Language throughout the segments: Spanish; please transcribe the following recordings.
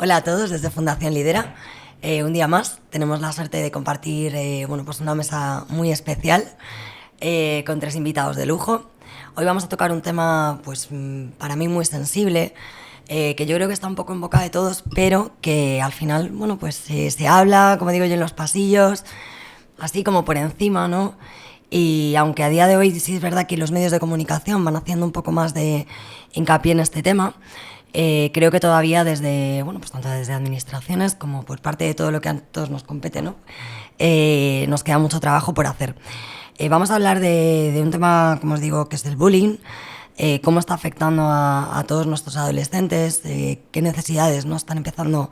Hola a todos desde Fundación Lidera. Un día más tenemos la suerte de compartir pues una mesa muy especial con 3 invitados de lujo. Hoy vamos a tocar un tema pues para mí muy sensible, que yo creo que está un poco en boca de todos, pero que al final pues se habla, como digo yo, en los pasillos, así como por encima, ¿no? Y aunque a día de hoy sí es verdad que los medios de comunicación van haciendo un poco más de hincapié en este tema, creo que todavía desde, pues tanto desde administraciones como por parte de todo lo que a todos nos compete, ¿no? Nos queda mucho trabajo por hacer. Vamos a hablar de un tema, como os digo, que es el bullying, cómo está afectando a todos nuestros adolescentes, qué necesidades no están empezando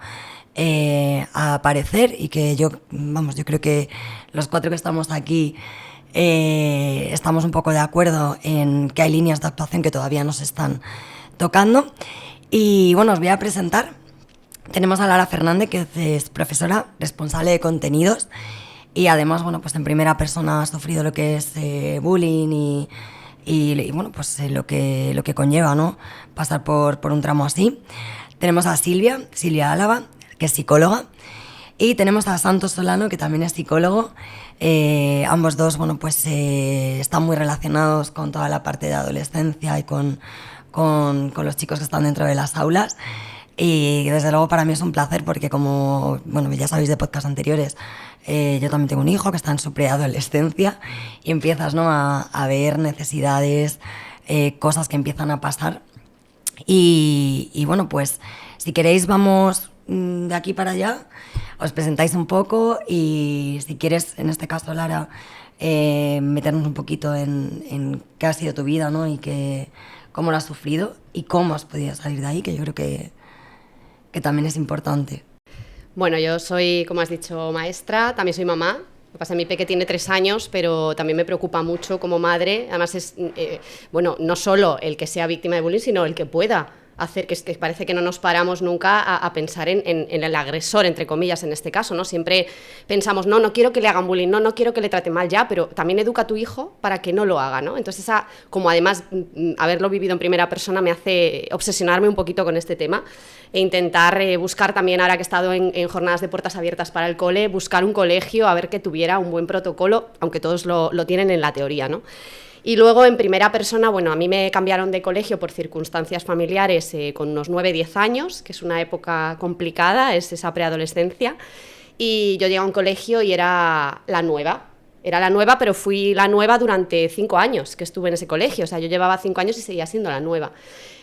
a aparecer y que yo creo que los 4 que estamos aquí estamos un poco de acuerdo en que hay líneas de actuación que todavía no se están tocando. Y bueno, os voy a presentar. Tenemos a Lara Fernández, que es profesora responsable de contenidos y además, pues en primera persona ha sufrido lo que es bullying y pues lo que conlleva, ¿no? Pasar por un tramo así. Tenemos a Silvia Álava, que es psicóloga, y tenemos a Santos Solano, que también es psicólogo. Ambos dos, están muy relacionados con toda la parte de adolescencia y con los chicos que están dentro de las aulas. Y desde luego para mí es un placer porque como ya sabéis de podcasts anteriores, yo también tengo un hijo que está en su preadolescencia y empiezas, ¿no?, a ver necesidades, cosas que empiezan a pasar. Y pues si queréis vamos de aquí para allá, os presentáis un poco y si quieres, en este caso Lara, meternos un poquito en qué ha sido tu vida, ¿no?, y cómo lo has sufrido y cómo has podido salir de ahí, que yo creo que también es importante. Bueno, yo soy, como has dicho, maestra, también soy mamá. Lo que pasa es que mi peque tiene 3 años, pero también me preocupa mucho como madre. Además es, no solo el que sea víctima de bullying, sino el que pueda hacer, que parece que no nos paramos nunca a pensar en el agresor, entre comillas, en este caso, ¿no? Siempre pensamos, no quiero que le hagan bullying, no quiero que le trate mal ya, pero también educa a tu hijo para que no lo haga, ¿no? Entonces, como además haberlo vivido en primera persona me hace obsesionarme un poquito con este tema e intentar buscar también, ahora que he estado en jornadas de puertas abiertas para el cole, buscar un colegio, a ver que tuviera un buen protocolo, aunque todos lo tienen en la teoría, ¿no? Y luego en primera persona, a mí me cambiaron de colegio por circunstancias familiares con unos 9-10 años, que es una época complicada, es esa preadolescencia, y yo llegué a un colegio y era la nueva, pero fui la nueva durante 5 años que estuve en ese colegio, o sea, yo llevaba 5 años y seguía siendo la nueva.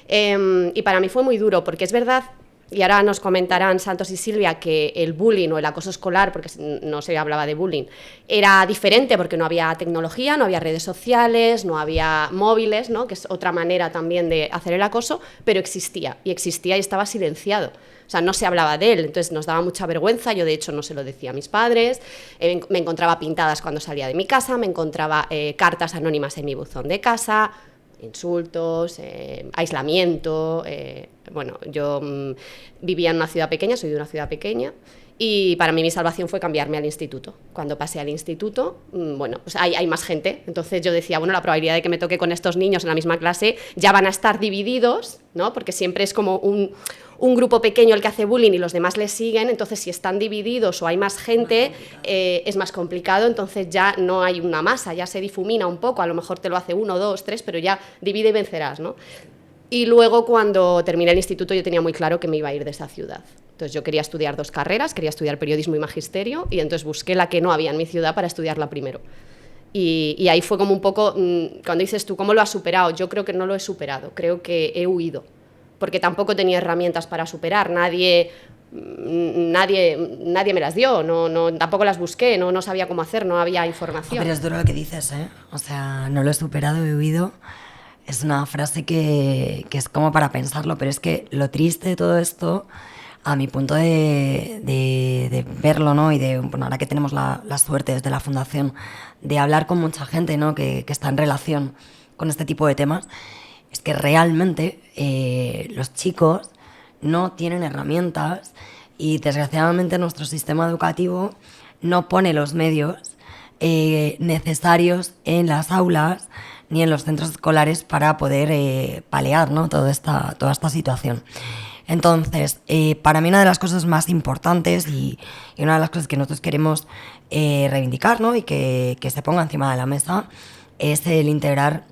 Y para mí fue muy duro, porque es verdad, y ahora nos comentarán Santos y Silvia que el bullying o el acoso escolar, porque no se hablaba de bullying, era diferente porque no había tecnología, no había redes sociales, no había móviles, ¿no?, que es otra manera también de hacer el acoso, pero existía y estaba silenciado. O sea, no se hablaba de él, entonces nos daba mucha vergüenza. Yo, de hecho, no se lo decía a mis padres. Me encontraba pintadas cuando salía de mi casa, me encontraba cartas anónimas en mi buzón de casa, insultos, aislamiento. Yo vivía en una ciudad pequeña, soy de una ciudad pequeña, y para mí mi salvación fue cambiarme al instituto. Cuando pasé al instituto, hay más gente, entonces yo decía, la probabilidad de que me toque con estos niños en la misma clase ya van a estar divididos, ¿no?, porque siempre es como un grupo pequeño el que hace bullying y los demás le siguen, entonces si están divididos o hay más gente, es más complicado, entonces ya no hay una masa, ya se difumina un poco, a lo mejor te lo hace 1, 2, 3, pero ya divide y vencerás, ¿no? Y luego cuando terminé el instituto yo tenía muy claro que me iba a ir de esa ciudad. Entonces yo quería estudiar 2 carreras, quería estudiar periodismo y magisterio, y entonces busqué la que no había en mi ciudad para estudiarla primero. Y ahí fue como un poco, cuando dices tú, ¿cómo lo has superado? Yo creo que no lo he superado, creo que he huido, porque tampoco tenía herramientas para superar, nadie me las dio, tampoco las busqué, no sabía cómo hacer, no había información. Pero es duro lo que dices, ¿eh? O sea, no lo he superado, he huido. Es una frase que es como para pensarlo, pero es que lo triste de todo esto, a mi punto de verlo, ¿no?, y ahora que tenemos la suerte desde la Fundación de hablar con mucha gente, ¿no?, que está en relación con este tipo de temas, es que realmente los chicos no tienen herramientas y desgraciadamente nuestro sistema educativo no pone los medios necesarios en las aulas ni en los centros escolares para poder paliar, ¿no?, toda esta situación. Entonces, para mí una de las cosas más importantes y una de las cosas que nosotros queremos reivindicar, ¿no? Y que se ponga encima de la mesa es el integrar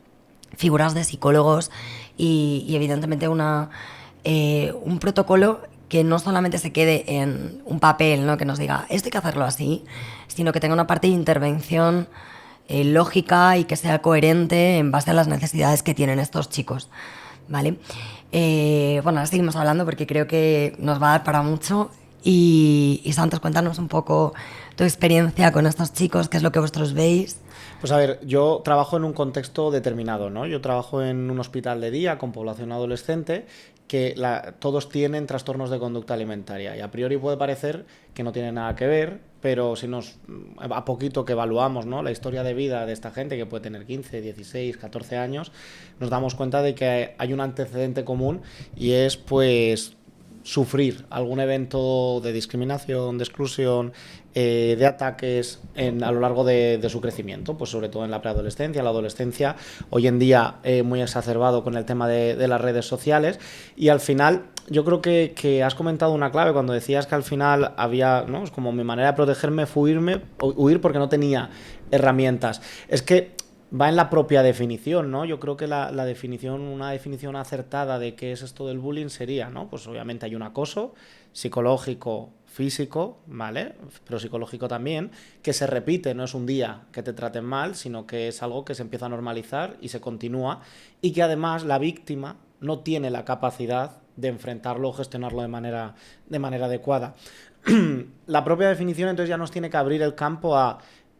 figuras de psicólogos y evidentemente un protocolo que no solamente se quede en un papel, ¿no? Que nos diga, esto hay que hacerlo así, sino que tenga una parte de intervención lógica y que sea coherente en base a las necesidades que tienen estos chicos, ¿vale? Bueno, ahora seguimos hablando porque creo que nos va a dar para mucho y Santos, cuéntanos un poco tu experiencia con estos chicos, qué es lo que vosotros veis. Pues a ver, yo trabajo en un contexto determinado, ¿no? Yo trabajo en un hospital de día con población adolescente que todos tienen trastornos de conducta alimentaria y a priori puede parecer que no tiene nada que ver, pero a poquito que evaluamos, ¿no?, la historia de vida de esta gente, que puede tener 15, 16, 14 años, nos damos cuenta de que hay un antecedente común y es pues sufrir algún evento de discriminación, de exclusión, de ataques a lo largo de su crecimiento, pues sobre todo en la preadolescencia, la adolescencia, hoy en día muy exacerbado con el tema de las redes sociales. Y al final yo creo que has comentado una clave cuando decías que al final había, ¿no?, es como mi manera de protegerme fue huir porque no tenía herramientas. Es que va en la propia definición, ¿no? Yo creo que una definición acertada de qué es esto del bullying sería, ¿no? Pues obviamente hay un acoso psicológico, físico, ¿vale? Pero psicológico también, que se repite, no es un día que te traten mal, sino que es algo que se empieza a normalizar y se continúa, y que además la víctima no tiene la capacidad de enfrentarlo o gestionarlo de manera adecuada. La propia definición entonces ya nos tiene que abrir el campo a...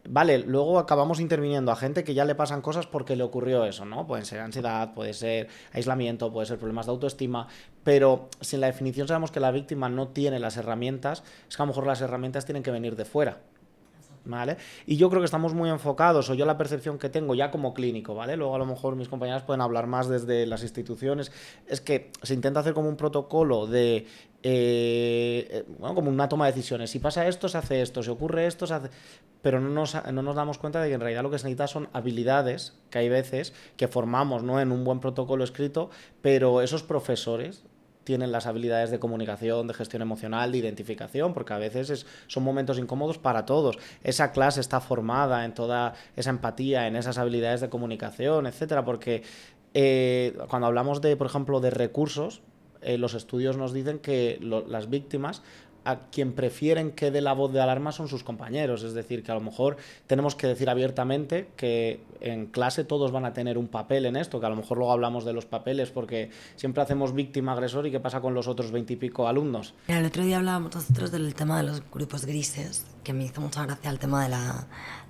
Vale, luego acabamos interviniendo a gente que ya le pasan cosas porque le ocurrió eso, ¿no? Pueden ser ansiedad, puede ser aislamiento, puede ser problemas de autoestima, pero si en la definición sabemos que la víctima no tiene las herramientas, es que a lo mejor las herramientas tienen que venir de fuera, ¿vale? Y yo creo que estamos muy enfocados, o yo la percepción que tengo ya como clínico, ¿vale? Luego a lo mejor mis compañeras pueden hablar más desde las instituciones, es que se intenta hacer como un protocolo de... bueno, como una toma de decisiones. Si pasa esto, se hace esto. Si ocurre esto, se hace... Pero no nos damos cuenta de que en realidad lo que se necesita son habilidades que hay veces que formamos, ¿no?, en un buen protocolo escrito, pero esos profesores tienen las habilidades de comunicación, de gestión emocional, de identificación, porque a veces son momentos incómodos para todos. Esa clase está formada en toda esa empatía, en esas habilidades de comunicación, etcétera, porque cuando hablamos de, por ejemplo, de recursos, los estudios nos dicen que las víctimas, a quien prefieren que dé la voz de alarma son sus compañeros, es decir, que a lo mejor tenemos que decir abiertamente que en clase todos van a tener un papel en esto, que a lo mejor luego hablamos de los papeles porque siempre hacemos víctima-agresor y qué pasa con los otros 20 y pico alumnos. Mira, el otro día hablábamos nosotros del tema de los grupos grises, que me hizo mucha gracia el tema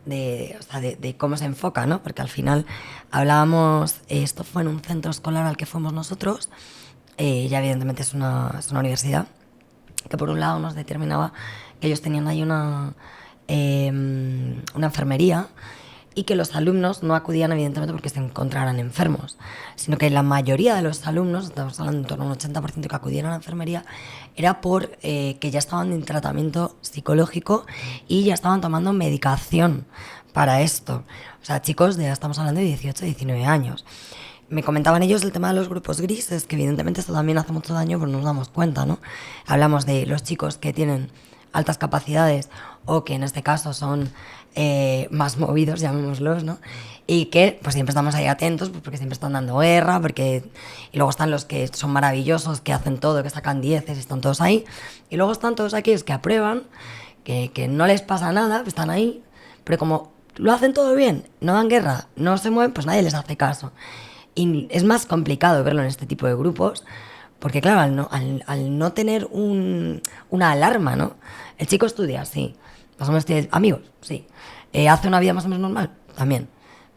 de cómo se enfoca, ¿no? Porque al final hablábamos, esto fue en un centro escolar al que fuimos nosotros, ya evidentemente es una universidad, que por un lado nos determinaba que ellos tenían ahí una enfermería y que los alumnos no acudían evidentemente porque se encontraran enfermos, sino que la mayoría de los alumnos, estamos hablando en torno a un 80% que acudían a la enfermería, era por que ya estaban en tratamiento psicológico y ya estaban tomando medicación para esto. O sea, chicos, estamos hablando de 18, 19 años. Me comentaban ellos el tema de los grupos grises, que evidentemente esto también hace mucho daño, pero no nos damos cuenta, ¿no? Hablamos de los chicos que tienen altas capacidades o que en este caso son más movidos, llamémoslos, ¿no? Y que pues siempre estamos ahí atentos, pues, porque siempre están dando guerra, y luego están los que son maravillosos, que hacen todo, que sacan 10 y están todos ahí. Y luego están todos aquellos que aprueban, que no les pasa nada, están ahí, pero como lo hacen todo bien, no dan guerra, no se mueven, pues nadie les hace caso. Y es más complicado verlo en este tipo de grupos, porque claro, al no tener una alarma, ¿no? El chico estudia, sí. Más o menos tiene amigos, sí. Hace una vida más o menos normal, también.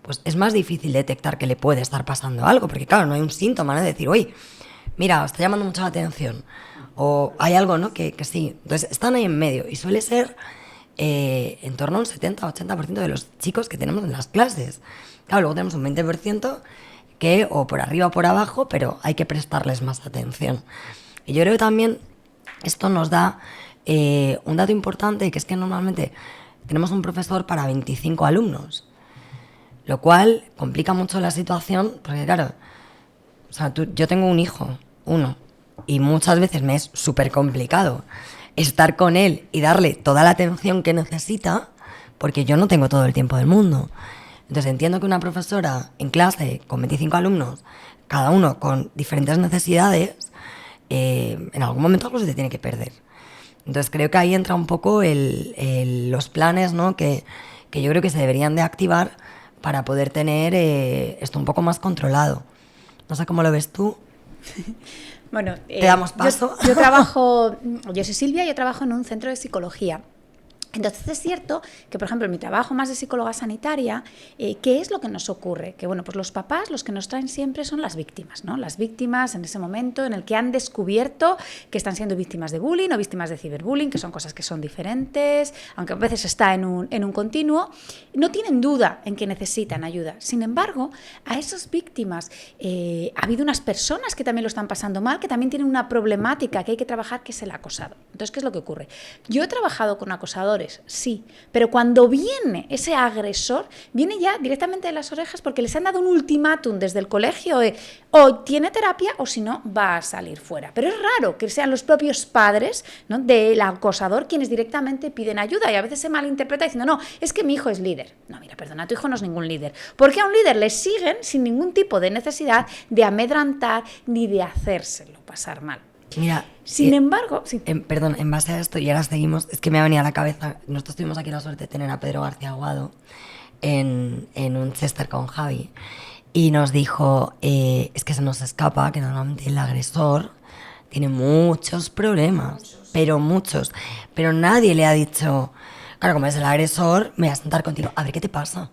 Pues es más difícil detectar que le puede estar pasando algo, porque claro, no hay un síntoma, ¿no? De decir, oye, mira, está llamando mucho la atención. O hay algo, ¿no? Que sí. Entonces están ahí en medio y suele ser en torno a un 70-80% de los chicos que tenemos en las clases. Claro, luego tenemos un 20% que o por arriba o por abajo, pero hay que prestarles más atención. Y yo creo que también esto nos da un dato importante, que es que normalmente tenemos un profesor para 25 alumnos, lo cual complica mucho la situación, porque claro, o sea, yo tengo un hijo, uno, y muchas veces me es súper complicado estar con él y darle toda la atención que necesita, porque yo no tengo todo el tiempo del mundo. Entonces entiendo que una profesora en clase con 25 alumnos, cada uno con diferentes necesidades, en algún momento algo se te tiene que perder. Entonces creo que ahí entra un poco los planes, ¿no? que yo creo que se deberían de activar para poder tener esto un poco más controlado. No sé cómo lo ves tú. Bueno, te damos paso. Yo soy Silvia, yo trabajo en un centro de psicología. Entonces es cierto que, por ejemplo, en mi trabajo más de psicóloga sanitaria, ¿qué es lo que nos ocurre? Que bueno, pues los papás los que nos traen siempre son las víctimas, ¿no? Las víctimas en ese momento en el que han descubierto que están siendo víctimas de bullying o víctimas de ciberbullying, que son cosas que son diferentes, aunque a veces está en un continuo, no tienen duda en que necesitan ayuda. Sin embargo, a esas víctimas ha habido unas personas que también lo están pasando mal, que también tienen una problemática que hay que trabajar, que es el acosado. Entonces, ¿qué es lo que ocurre? Yo he trabajado con acosadores, sí, pero cuando viene ese agresor, viene ya directamente de las orejas porque les han dado un ultimátum desde el colegio de o tiene terapia o si no va a salir fuera. Pero es raro que sean los propios padres, ¿no?, del acosador quienes directamente piden ayuda y a veces se malinterpreta diciendo, no, es que mi hijo es líder. No, mira, perdona, tu hijo no es ningún líder. Porque a un líder le siguen sin ningún tipo de necesidad de amedrantar ni de hacérselo pasar mal. Mira, sin embargo, sí. Perdón, en base a esto, y ahora seguimos, es que me ha venido a la cabeza, nosotros tuvimos aquí la suerte de tener a Pedro García Aguado en un Chester con Javi, y nos dijo, es que se nos escapa que normalmente el agresor tiene muchos problemas, pero muchos, pero nadie le ha dicho, claro, como es el agresor, me voy a sentar contigo, a ver qué te pasa.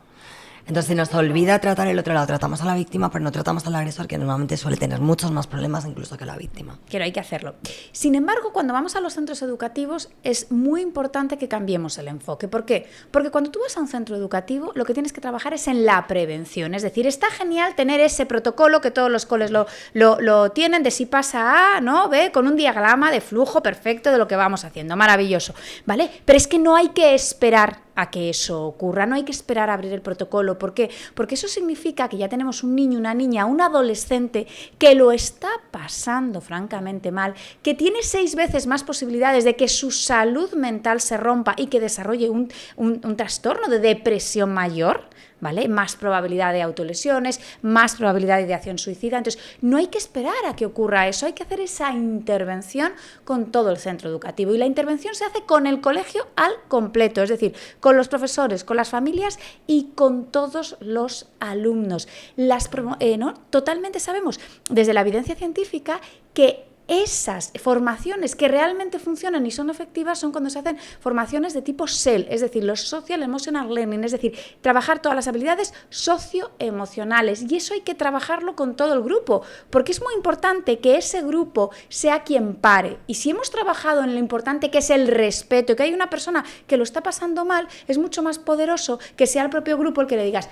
Entonces se nos olvida tratar el otro lado, tratamos a la víctima, pero no tratamos al agresor, que normalmente suele tener muchos más problemas incluso que la víctima. Pero hay que hacerlo. Sin embargo, cuando vamos a los centros educativos es muy importante que cambiemos el enfoque. ¿Por qué? Porque cuando tú vas a un centro educativo, lo que tienes que trabajar es en la prevención. Es decir, está genial tener ese protocolo que todos los coles lo tienen, de si pasa A, ¿no? ¿Ve? Con un diagrama de flujo perfecto de lo que vamos haciendo. Maravilloso, ¿vale? Pero es que no hay que esperar a que eso ocurra, no hay que esperar a abrir el protocolo. ¿Por qué? Porque eso significa que ya tenemos un niño, una niña, un adolescente que lo está pasando francamente mal, que tiene 6 veces más posibilidades de que su salud mental se rompa y que desarrolle un trastorno de depresión mayor, ¿vale? Más probabilidad de autolesiones, más probabilidad de ideación suicida. Entonces, no hay que esperar a que ocurra eso, hay que hacer esa intervención con todo el centro educativo. Y la intervención se hace con el colegio al completo, es decir, con los profesores, con las familias y con todos los alumnos. ¿No? Totalmente sabemos desde la evidencia científica que esas formaciones que realmente funcionan y son efectivas son cuando se hacen formaciones de tipo SEL, es decir, los Social Emotional Learning, es decir, trabajar todas las habilidades socioemocionales. Y eso hay que trabajarlo con todo el grupo, porque es muy importante que ese grupo sea quien pare. Y si hemos trabajado en lo importante que es el respeto, que hay una persona que lo está pasando mal, es mucho más poderoso que sea el propio grupo el que le digas,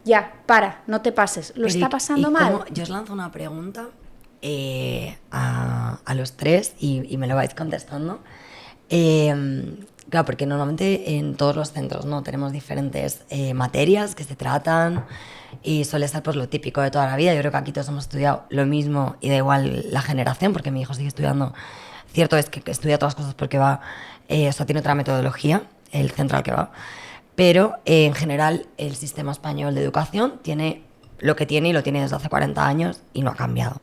ya, para, no te pases, lo está pasando mal. Yo os lanzo una pregunta a los tres y me lo vais contestando. Claro, porque normalmente en todos los centros, ¿no?, tenemos diferentes materias que se tratan y suele ser pues lo típico de toda la vida. Yo creo que aquí todos hemos estudiado lo mismo y da igual la generación, porque mi hijo sigue estudiando. Cierto es que estudia todas las cosas porque va, tiene otra metodología, el centro al que va, pero en general el sistema español de educación tiene lo que tiene y lo tiene desde hace 40 años y no ha cambiado.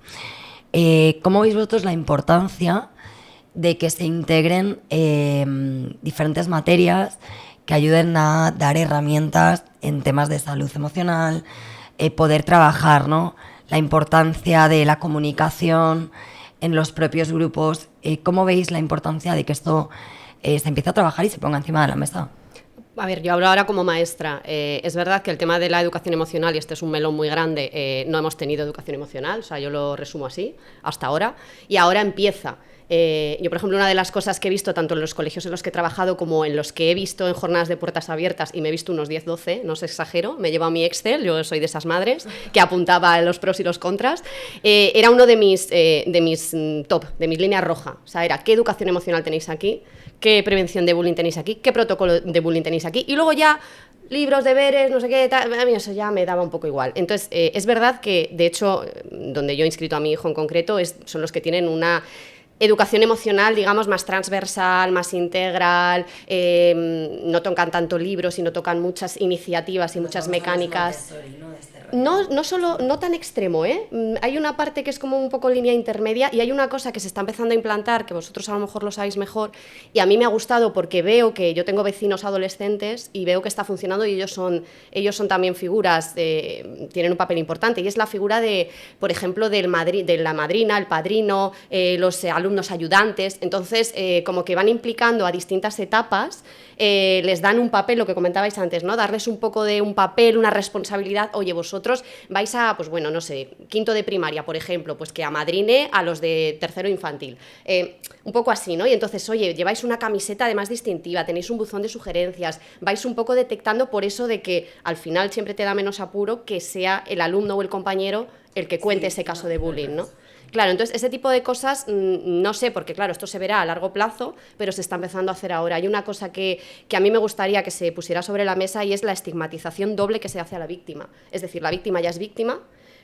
¿Cómo veis vosotros la importancia de que se integren diferentes materias que ayuden a dar herramientas en temas de salud emocional, poder trabajar, ¿no?, la importancia de la comunicación en los propios grupos? ¿Cómo veis la importancia de que esto se empiece a trabajar y se ponga encima de la mesa? A ver, yo hablo ahora como maestra. Es verdad que el tema de la educación emocional, y este es un melón muy grande, no hemos tenido educación emocional, o sea, yo lo resumo así, hasta ahora, y ahora empieza. Yo, por ejemplo, una de las cosas que he visto tanto en los colegios en los que he trabajado como en los que he visto en jornadas de puertas abiertas, y me he visto unos 10-12, no os exagero, me he llevado mi Excel, yo soy de esas madres, que apuntaba los pros y los contras, era uno de mis top, de mis líneas rojas. O sea, era qué educación emocional tenéis aquí, qué prevención de bullying tenéis aquí, qué protocolo de bullying tenéis aquí, y luego ya libros, deberes, no sé qué, tal, a mí eso ya me daba un poco igual. Entonces, es verdad que, de hecho, donde yo he inscrito a mi hijo en concreto son los que tienen una educación emocional, digamos, más transversal, más integral, no tocan tanto libros, sino tocan muchas iniciativas y muchas mecánicas. No solo, no tan extremo, ¿eh? Hay una parte que es como un poco línea intermedia y hay una cosa que se está empezando a implantar, que vosotros a lo mejor lo sabéis mejor, y a mí me ha gustado porque veo que yo tengo vecinos adolescentes y veo que está funcionando y ellos son también figuras, tienen un papel importante, y es la figura de, por ejemplo, de la madrina, el padrino, los alumnos ayudantes. Entonces, como que van implicando a distintas etapas, les dan un papel, lo que comentabais antes, ¿no? Darles un poco de un papel, una responsabilidad. Oye, vosotros vais a, pues bueno, no sé, quinto de primaria, por ejemplo, pues que amadrine a los de tercero infantil. Un poco así, ¿no? Y entonces, oye, lleváis una camiseta además distintiva, tenéis un buzón de sugerencias, vais un poco detectando por eso de que al final siempre te da menos apuro que sea el alumno o el compañero el que cuente ese caso de bullying, ¿no? Claro, entonces ese tipo de cosas, no sé, porque claro, esto se verá a largo plazo, pero se está empezando a hacer ahora. Hay una cosa que a mí me gustaría que se pusiera sobre la mesa y es la estigmatización doble que se hace a la víctima. Es decir, la víctima ya es víctima,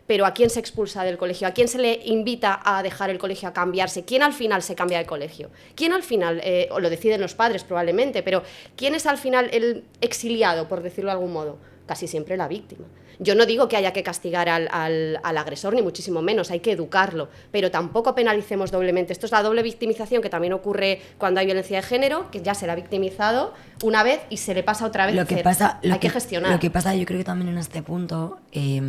pero ¿a quién se expulsa del colegio? ¿A quién se le invita a dejar el colegio, a cambiarse? ¿Quién al final se cambia de colegio? ¿Quién al final, o lo deciden los padres probablemente, pero quién es al final el exiliado, por decirlo de algún modo? Casi siempre la víctima. Yo no digo que haya que castigar al agresor, ni muchísimo menos, hay que educarlo, pero tampoco penalicemos doblemente. Esto es la doble victimización que también ocurre cuando hay violencia de género, que ya se le ha victimizado una vez y se le pasa otra vez. Hay que gestionar. Lo que pasa, yo creo que también en este punto, y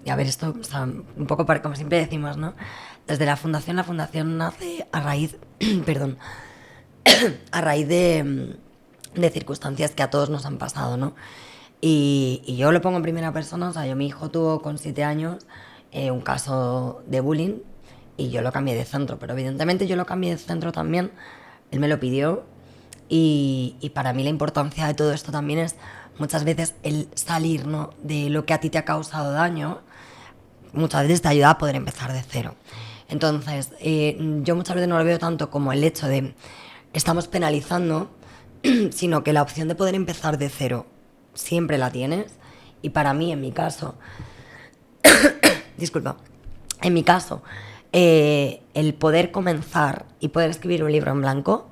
a ver, esto, o sea, un poco como siempre decimos, ¿no? Desde la fundación nace a raíz, perdón, a raíz de circunstancias que a todos nos han pasado, ¿no? Y yo lo pongo en primera persona, o sea, mi hijo tuvo con 7 años un caso de bullying y yo lo cambié de centro, pero evidentemente yo lo cambié de centro también, él me lo pidió y para mí la importancia de todo esto también es muchas veces el salir, ¿no?, de lo que a ti te ha causado daño, muchas veces te ayuda a poder empezar de cero. Entonces, yo muchas veces no lo veo tanto como el hecho de estamos penalizando, sino que la opción de poder empezar de cero siempre la tienes, y para mí, en mi caso, disculpa, en mi caso, el poder comenzar y poder escribir un libro en blanco,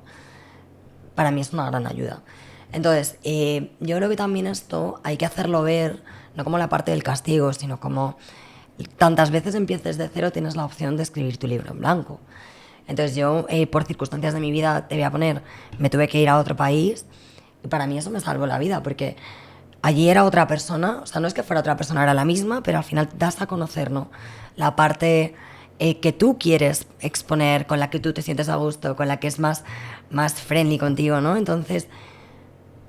para mí es una gran ayuda. Entonces, yo creo que también esto hay que hacerlo ver, no como la parte del castigo, sino como tantas veces empieces de cero, tienes la opción de escribir tu libro en blanco. Entonces yo, por circunstancias de mi vida, te voy a poner, me tuve que ir a otro país, y para mí eso me salvó la vida, porque allí era otra persona, o sea, no es que fuera otra persona, era la misma, pero al final das a conocer, ¿no?, la parte que tú quieres exponer, con la que tú te sientes a gusto, con la que es más friendly contigo, ¿no? Entonces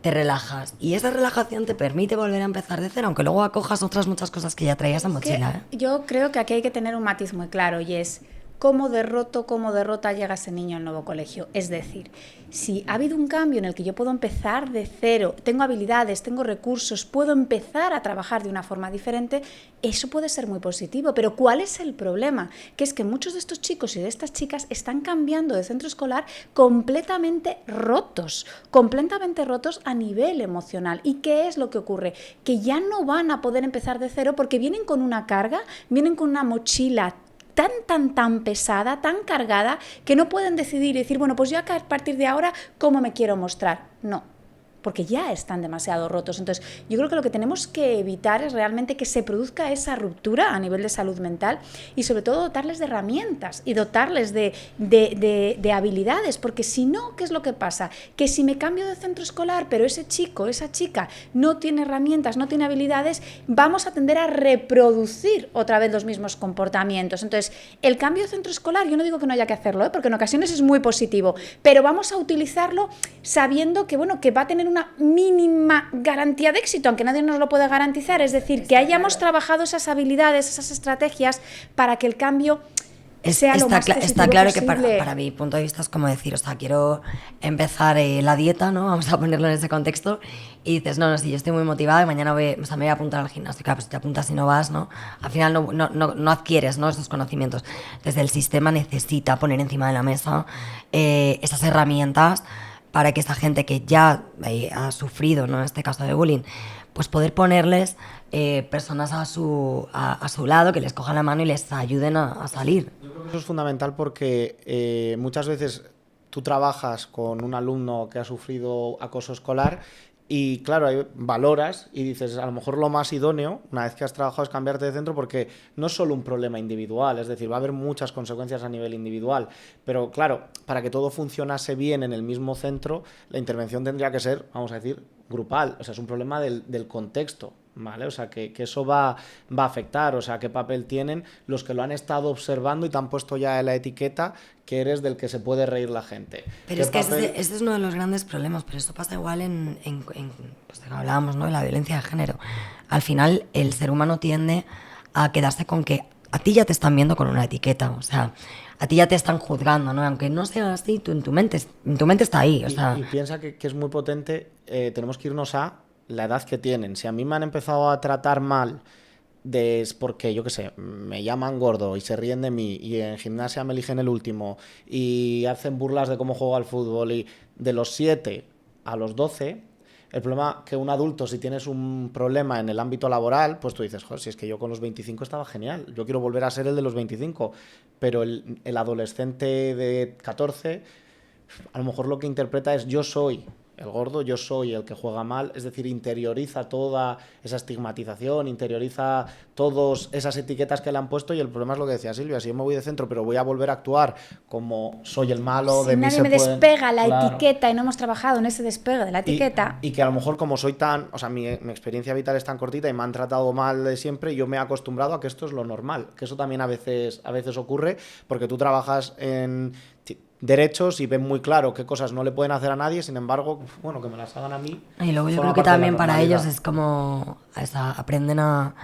te relajas, y esa relajación te permite volver a empezar de cero, aunque luego acojas otras muchas cosas que ya traías en mochila. Yo creo que aquí hay que tener un matiz muy claro, y es cómo derrota llega ese niño al nuevo colegio. Es decir, si ha habido un cambio en el que yo puedo empezar de cero, tengo habilidades, tengo recursos, puedo empezar a trabajar de una forma diferente, eso puede ser muy positivo. Pero ¿cuál es el problema? Que es que muchos de estos chicos y de estas chicas están cambiando de centro escolar completamente rotos a nivel emocional. ¿Y qué es lo que ocurre? Que ya no van a poder empezar de cero porque vienen con una carga, vienen con una mochila tan pesada, tan cargada, que no pueden decidir y decir, bueno, pues yo a partir de ahora, ¿cómo me quiero mostrar? No, porque ya están demasiado rotos. Entonces, yo creo que lo que tenemos que evitar es realmente que se produzca esa ruptura a nivel de salud mental, y sobre todo dotarles de herramientas y dotarles de habilidades, porque si no, ¿qué es lo que pasa? Que si me cambio de centro escolar, pero ese chico, esa chica no tiene herramientas, no tiene habilidades, vamos a tender a reproducir otra vez los mismos comportamientos. Entonces, el cambio de centro escolar, yo no digo que no haya que hacerlo, porque en ocasiones es muy positivo, pero vamos a utilizarlo sabiendo que, bueno, que va a tener una mínima garantía de éxito, aunque nadie nos lo puede garantizar. Es decir, que hayamos trabajado esas habilidades, esas estrategias para que el cambio sea lo más positivo está claro posible. Que para mi punto de vista es como decir, o sea, quiero empezar la dieta, ¿no? Vamos a ponerlo en ese contexto, y dices, no, sí, yo estoy muy motivada y mañana me voy a apuntar al gimnasio. Claro, pues si te apuntas y no vas, ¿no? Al final no adquieres, ¿no?, esos conocimientos. Entonces el sistema necesita poner encima de la mesa esas herramientas para que esa gente que ya ha sufrido, ¿no?, este caso de bullying, pues poder ponerles personas a su lado que les cojan la mano y les ayuden a salir. Yo creo que eso es fundamental porque muchas veces tú trabajas con un alumno que ha sufrido acoso escolar y claro, valoras y dices, a lo mejor lo más idóneo, una vez que has trabajado, es cambiarte de centro, porque no es solo un problema individual, es decir, va a haber muchas consecuencias a nivel individual, pero claro, para que todo funcionase bien en el mismo centro, la intervención tendría que ser, vamos a decir, grupal, o sea, es un problema del contexto, ¿vale? O sea, que eso va a afectar, o sea, qué papel tienen los que lo han estado observando y te han puesto ya en la etiqueta que eres del que se puede reír la gente. Pero es que este es uno de los grandes problemas, pero esto pasa igual pues hablábamos, ¿no?, de la violencia de género. Al final, el ser humano tiende a quedarse con que a ti ya te están viendo con una etiqueta, o sea, a ti ya te están juzgando, ¿no? Aunque no sea así, en tu mente está ahí, o sea... Y piensa que es muy potente, tenemos que irnos a la edad que tienen. Si a mí me han empezado a tratar mal es porque, yo qué sé, me llaman gordo y se ríen de mí y en gimnasia me eligen el último y hacen burlas de cómo juego al fútbol, y de los 7 a los 12, el problema que un adulto, si tienes un problema en el ámbito laboral, pues tú dices, joder, si es que yo con los 25 estaba genial, yo quiero volver a ser el de los 25, pero el adolescente de 14 a lo mejor lo que interpreta es yo soy el gordo, yo soy el que juega mal, es decir, interioriza toda esa estigmatización, interioriza todas esas etiquetas que le han puesto, y el problema es lo que decía Silvia, si yo me voy de centro pero voy a volver a actuar como soy el malo, si de mí nadie se me pueden... despega la Claro. etiqueta y no hemos trabajado en ese despegue de la etiqueta... Y que a lo mejor como soy tan... O sea, mi experiencia vital es tan cortita y me han tratado mal de siempre, yo me he acostumbrado a que esto es lo normal, que eso también a veces ocurre, porque tú trabajas en derechos y ven muy claro qué cosas no le pueden hacer a nadie, sin embargo, bueno, que me las hagan a mí. Y luego yo forma creo que parte de la también para normalidad. ellos es como aprenden a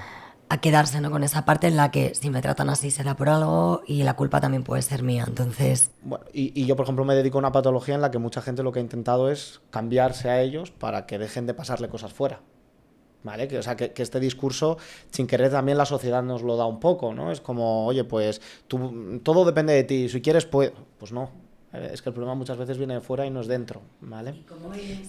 quedarse, ¿no?, con esa parte en la que si me tratan así será por algo y la culpa también puede ser mía, entonces... Bueno, y yo, por ejemplo, me dedico a una patología en la que mucha gente lo que ha intentado es cambiarse a ellos para que dejen de pasarle cosas fuera. ¿Vale? O sea, que este discurso, sin querer, también la sociedad nos lo da un poco, ¿no? Es como, oye, pues todo depende de ti, si quieres, pues no. Es que el problema muchas veces viene de fuera y no es dentro, ¿vale?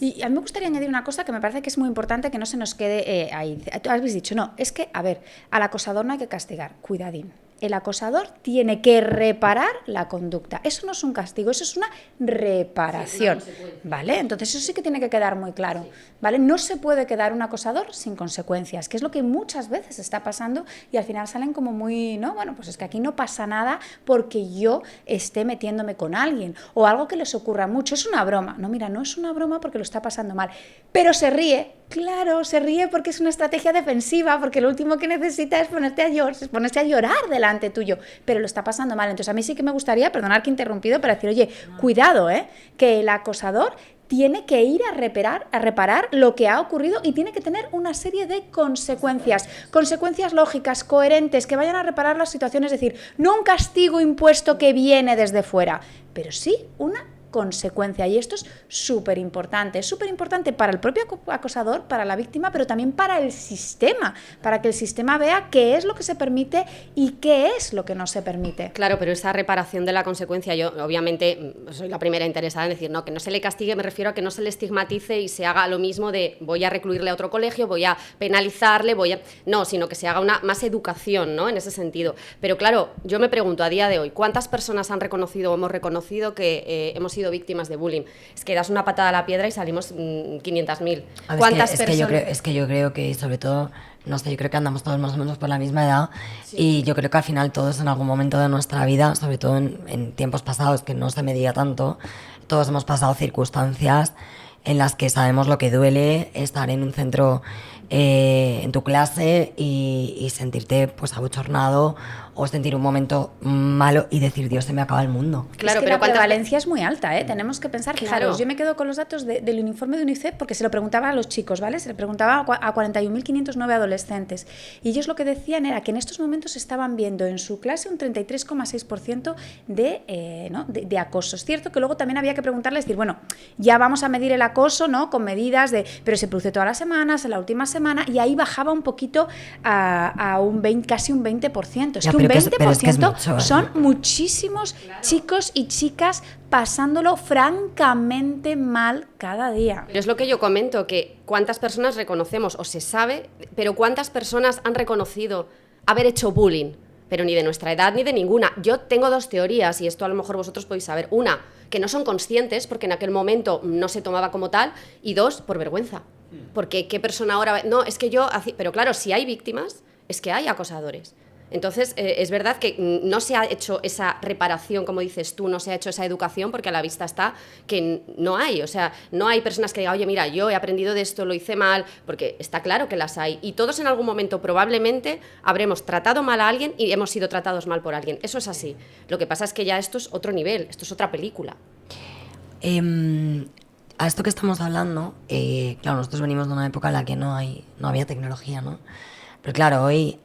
Y a mí me gustaría añadir una cosa que me parece que es muy importante, que no se nos quede ahí. Tú habéis dicho, no, es que, a ver, al acosador no hay que castigar, cuidadín. El acosador tiene que reparar la conducta. Eso no es un castigo, eso es una reparación, ¿vale? Entonces eso sí que tiene que quedar muy claro, ¿vale? No se puede quedar un acosador sin consecuencias, que es lo que muchas veces está pasando y al final salen como muy, ¿no? Bueno, pues es que aquí no pasa nada porque yo esté metiéndome con alguien o algo que les ocurra mucho. Es una broma. No, mira, no es una broma porque lo está pasando mal, pero se ríe. Claro, se ríe porque es una estrategia defensiva, porque lo último que necesita es ponerte a llorar delante tuyo, pero lo está pasando mal. Entonces a mí sí que me gustaría, perdonar que he interrumpido, para decir, oye, cuidado, que el acosador tiene que ir a reparar lo que ha ocurrido y tiene que tener una serie de consecuencias lógicas, coherentes, que vayan a reparar la situación, es decir, no un castigo impuesto que viene desde fuera, pero sí una consecuencia, y esto es súper importante para el propio acosador, para la víctima, pero también para el sistema, para que el sistema vea qué es lo que se permite y qué es lo que no se permite. Claro, pero esa reparación de la consecuencia, yo obviamente soy la primera interesada en decir, no, que no se le castigue, me refiero a que no se le estigmatice y se haga lo mismo de voy a recluirle a otro colegio, voy a penalizarle, no, sino que se haga una más educación, ¿no?, en ese sentido. Pero claro, yo me pregunto a día de hoy, ¿cuántas personas han reconocido o hemos reconocido que hemos sido víctimas de bullying? Es que das una patada a la piedra y salimos 500.000. ¿Cuántas personas? Es que yo creo que, sobre todo, no sé, yo creo que andamos todos más o menos por la misma edad, sí. Y yo creo que al final todos en algún momento de nuestra vida, sobre todo en tiempos pasados que no se medía tanto, todos hemos pasado circunstancias en las que sabemos lo que duele estar en un centro, en tu clase y sentirte pues abochornado o sentir un momento malo y decir, Dios, se me acaba el mundo. Claro, es que pero la prevalencia es muy alta, tenemos que pensar, claro. Yo me quedo con los datos del informe de UNICEF porque se lo preguntaba a los chicos, ¿vale? Se le preguntaba a 41.509 adolescentes y ellos lo que decían era que en estos momentos estaban viendo en su clase un 33,6% de acoso. Es cierto que luego también había que preguntarles, decir, bueno, ya vamos a medir el acoso, ¿no? Con medidas pero se produce todas las semanas, en la última semana, y ahí bajaba un poquito a casi un 20%. Es Ya, que un pero 20% pero es que es mucho, son muchísimos chicos y chicas pasándolo francamente mal cada día. Pero es lo que yo comento, que cuántas personas reconocemos o se sabe, pero cuántas personas han reconocido haber hecho bullying, pero ni de nuestra edad ni de ninguna. Yo tengo dos teorías, y esto a lo mejor vosotros podéis saber. Una, que no son conscientes porque en aquel momento no se tomaba como tal, y dos, por vergüenza. Porque qué persona ahora... No, es que yo... Pero claro, si hay víctimas, es que hay acosadores. Entonces, es verdad que no se ha hecho esa reparación, como dices tú, no se ha hecho esa educación, porque a la vista está que no hay. O sea, no hay personas que digan, oye, mira, yo he aprendido de esto, lo hice mal, porque está claro que las hay. Y todos en algún momento probablemente habremos tratado mal a alguien y hemos sido tratados mal por alguien. Eso es así. Lo que pasa es que ya esto es otro nivel, esto es otra película. A esto que estamos hablando, claro, nosotros venimos de una época en la que no había tecnología, ¿no? Pero claro, hoy...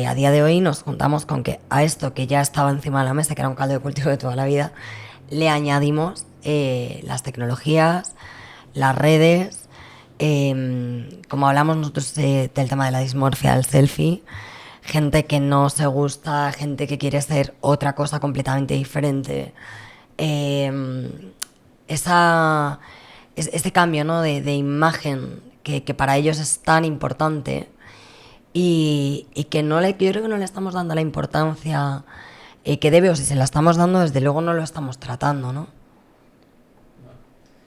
a día de hoy nos juntamos con que a esto que ya estaba encima de la mesa, que era un caldo de cultivo de toda la vida, le añadimos las tecnologías, las redes, como hablamos nosotros del tema de la dismorfia, el selfie, gente que no se gusta, gente que quiere ser otra cosa completamente diferente. Este cambio, ¿no? de imagen que para ellos es tan importante. Y que yo creo que no le estamos dando la importancia que debe, o si se la estamos dando, desde luego no lo estamos tratando, ¿no?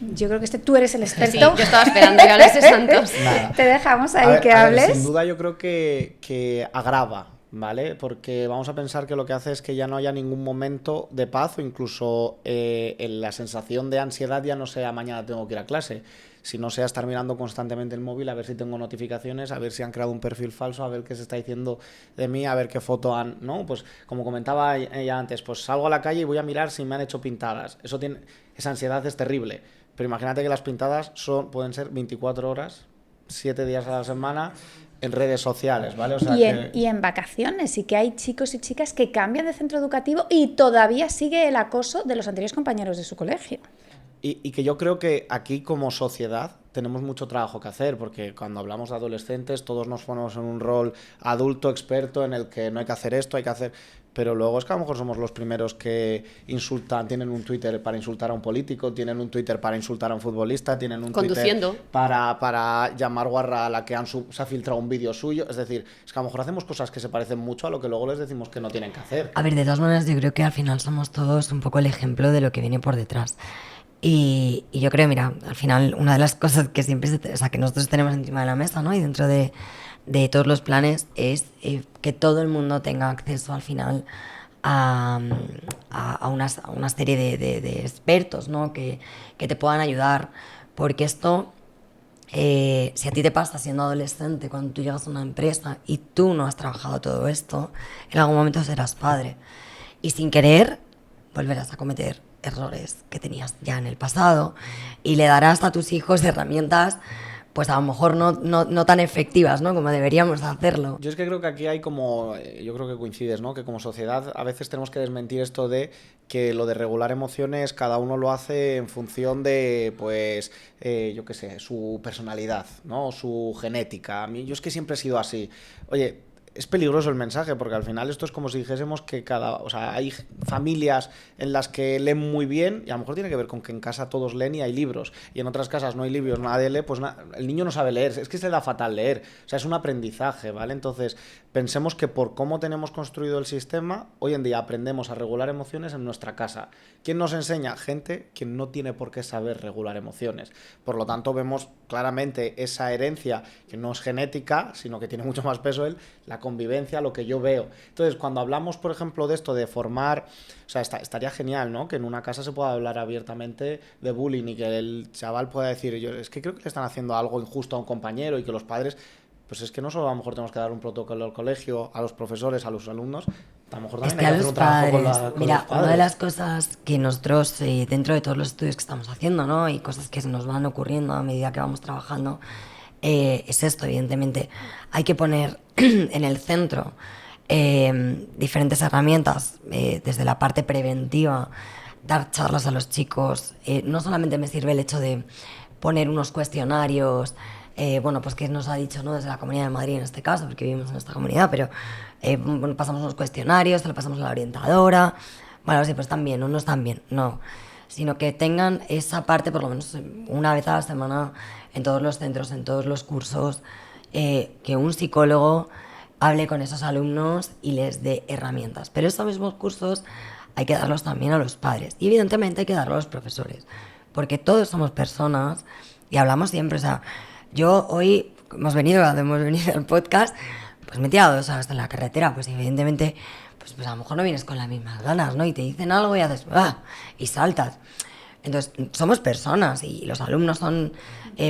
Yo creo que tú eres el experto. Sí, yo estaba esperando que hables de Santos. Nada. Te dejamos ahí A ver, que a ver, hables. sin duda yo creo que agrava, ¿vale? Porque vamos a pensar que lo que hace es que ya no haya ningún momento de paz, o incluso la sensación de ansiedad ya no sea mañana tengo que ir a clase, sino sea estar mirando constantemente el móvil a ver si tengo notificaciones, a ver si han creado un perfil falso, a ver qué se está diciendo de mí, a ver qué foto han... ¿no? Pues como comentaba ella antes, pues salgo a la calle y voy a mirar si me han hecho pintadas. Esa ansiedad es terrible. Pero imagínate que las pintadas pueden ser 24 horas, 7 días a la semana, en redes sociales, ¿vale? O sea, y en vacaciones, y que hay chicos y chicas que cambian de centro educativo y todavía sigue el acoso de los anteriores compañeros de su colegio. Y que yo creo que aquí como sociedad tenemos mucho trabajo que hacer, porque cuando hablamos de adolescentes todos nos ponemos en un rol adulto, experto, en el que no hay que hacer esto, hay que hacer... Pero luego es que a lo mejor somos los primeros que insultan, tienen un Twitter para insultar a un político, tienen un Twitter para insultar a un futbolista, tienen un Conduciendo. Twitter para llamar guarra a la que se ha filtrado un vídeo suyo. Es decir, es que a lo mejor hacemos cosas que se parecen mucho a lo que luego les decimos que no tienen que hacer. A ver, de todas maneras, yo creo que al final somos todos un poco el ejemplo de lo que viene por detrás. Y yo creo, mira, al final una de las cosas que siempre que nosotros tenemos encima de la mesa, ¿no? Y dentro de todos los planes es que todo el mundo tenga acceso al final a una serie de expertos, ¿no? que te puedan ayudar, porque esto, si a ti te pasa siendo adolescente, cuando tú llegas a una empresa y tú no has trabajado todo esto, en algún momento serás padre y sin querer volverás a cometer errores que tenías ya en el pasado y le darás a tus hijos herramientas pues a lo mejor no tan efectivas, ¿no? Como deberíamos hacerlo. Yo es que creo que aquí hay como, yo creo que coincides, ¿no? Que como sociedad a veces tenemos que desmentir esto de que lo de regular emociones cada uno lo hace en función de, pues, yo qué sé, su personalidad, ¿no? Su genética. Yo es que siempre he sido así. Oye, es peligroso el mensaje, porque al final esto es como si dijésemos que hay familias en las que leen muy bien, y a lo mejor tiene que ver con que en casa todos leen y hay libros, y en otras casas no hay libros, nadie lee, pues el niño no sabe leer, es que se le da fatal leer, o sea, es un aprendizaje, ¿vale? Entonces, pensemos que por cómo tenemos construido el sistema, hoy en día aprendemos a regular emociones en nuestra casa. ¿Quién nos enseña? Gente que no tiene por qué saber regular emociones. Por lo tanto, vemos claramente esa herencia que no es genética, sino que tiene mucho más peso la convivencia, lo que yo veo. Entonces, cuando hablamos, por ejemplo, de esto de formar, o sea, estaría genial, ¿no? Que en una casa se pueda hablar abiertamente de bullying y que el chaval pueda decir, yo es que creo que le están haciendo algo injusto a un compañero, y que los padres, pues es que no solo a lo mejor tenemos que dar un protocolo al colegio, a los profesores, a los alumnos, a lo mejor también hay que hacer un trabajo con los padres. Mira, una de las cosas que nosotros, dentro de todos los estudios que estamos haciendo, ¿no? Y cosas que se nos van ocurriendo a medida que vamos trabajando, es esto, evidentemente. Hay que poner en el centro diferentes herramientas, desde la parte preventiva, dar charlas a los chicos. No solamente me sirve el hecho de poner unos cuestionarios, bueno, pues que nos ha dicho, ¿no?, desde la Comunidad de Madrid en este caso, porque vivimos en esta comunidad, pero bueno, pasamos unos cuestionarios, se lo pasamos a la orientadora, bueno, sí, pues están bien o no están bien, no, sino que tengan esa parte por lo menos una vez a la semana en todos los centros, en todos los cursos, que un psicólogo hable con esos alumnos y les dé herramientas. Pero estos mismos cursos hay que darlos también a los padres y evidentemente hay que darlos a los profesores, porque todos somos personas y hablamos siempre, o sea, yo hoy hemos venido al podcast, pues me he tirado 2 horas en la carretera, pues evidentemente pues a lo mejor no vienes con las mismas ganas, ¿no? Y te dicen algo y haces ¡ah! Y saltas. Entonces, somos personas y los alumnos son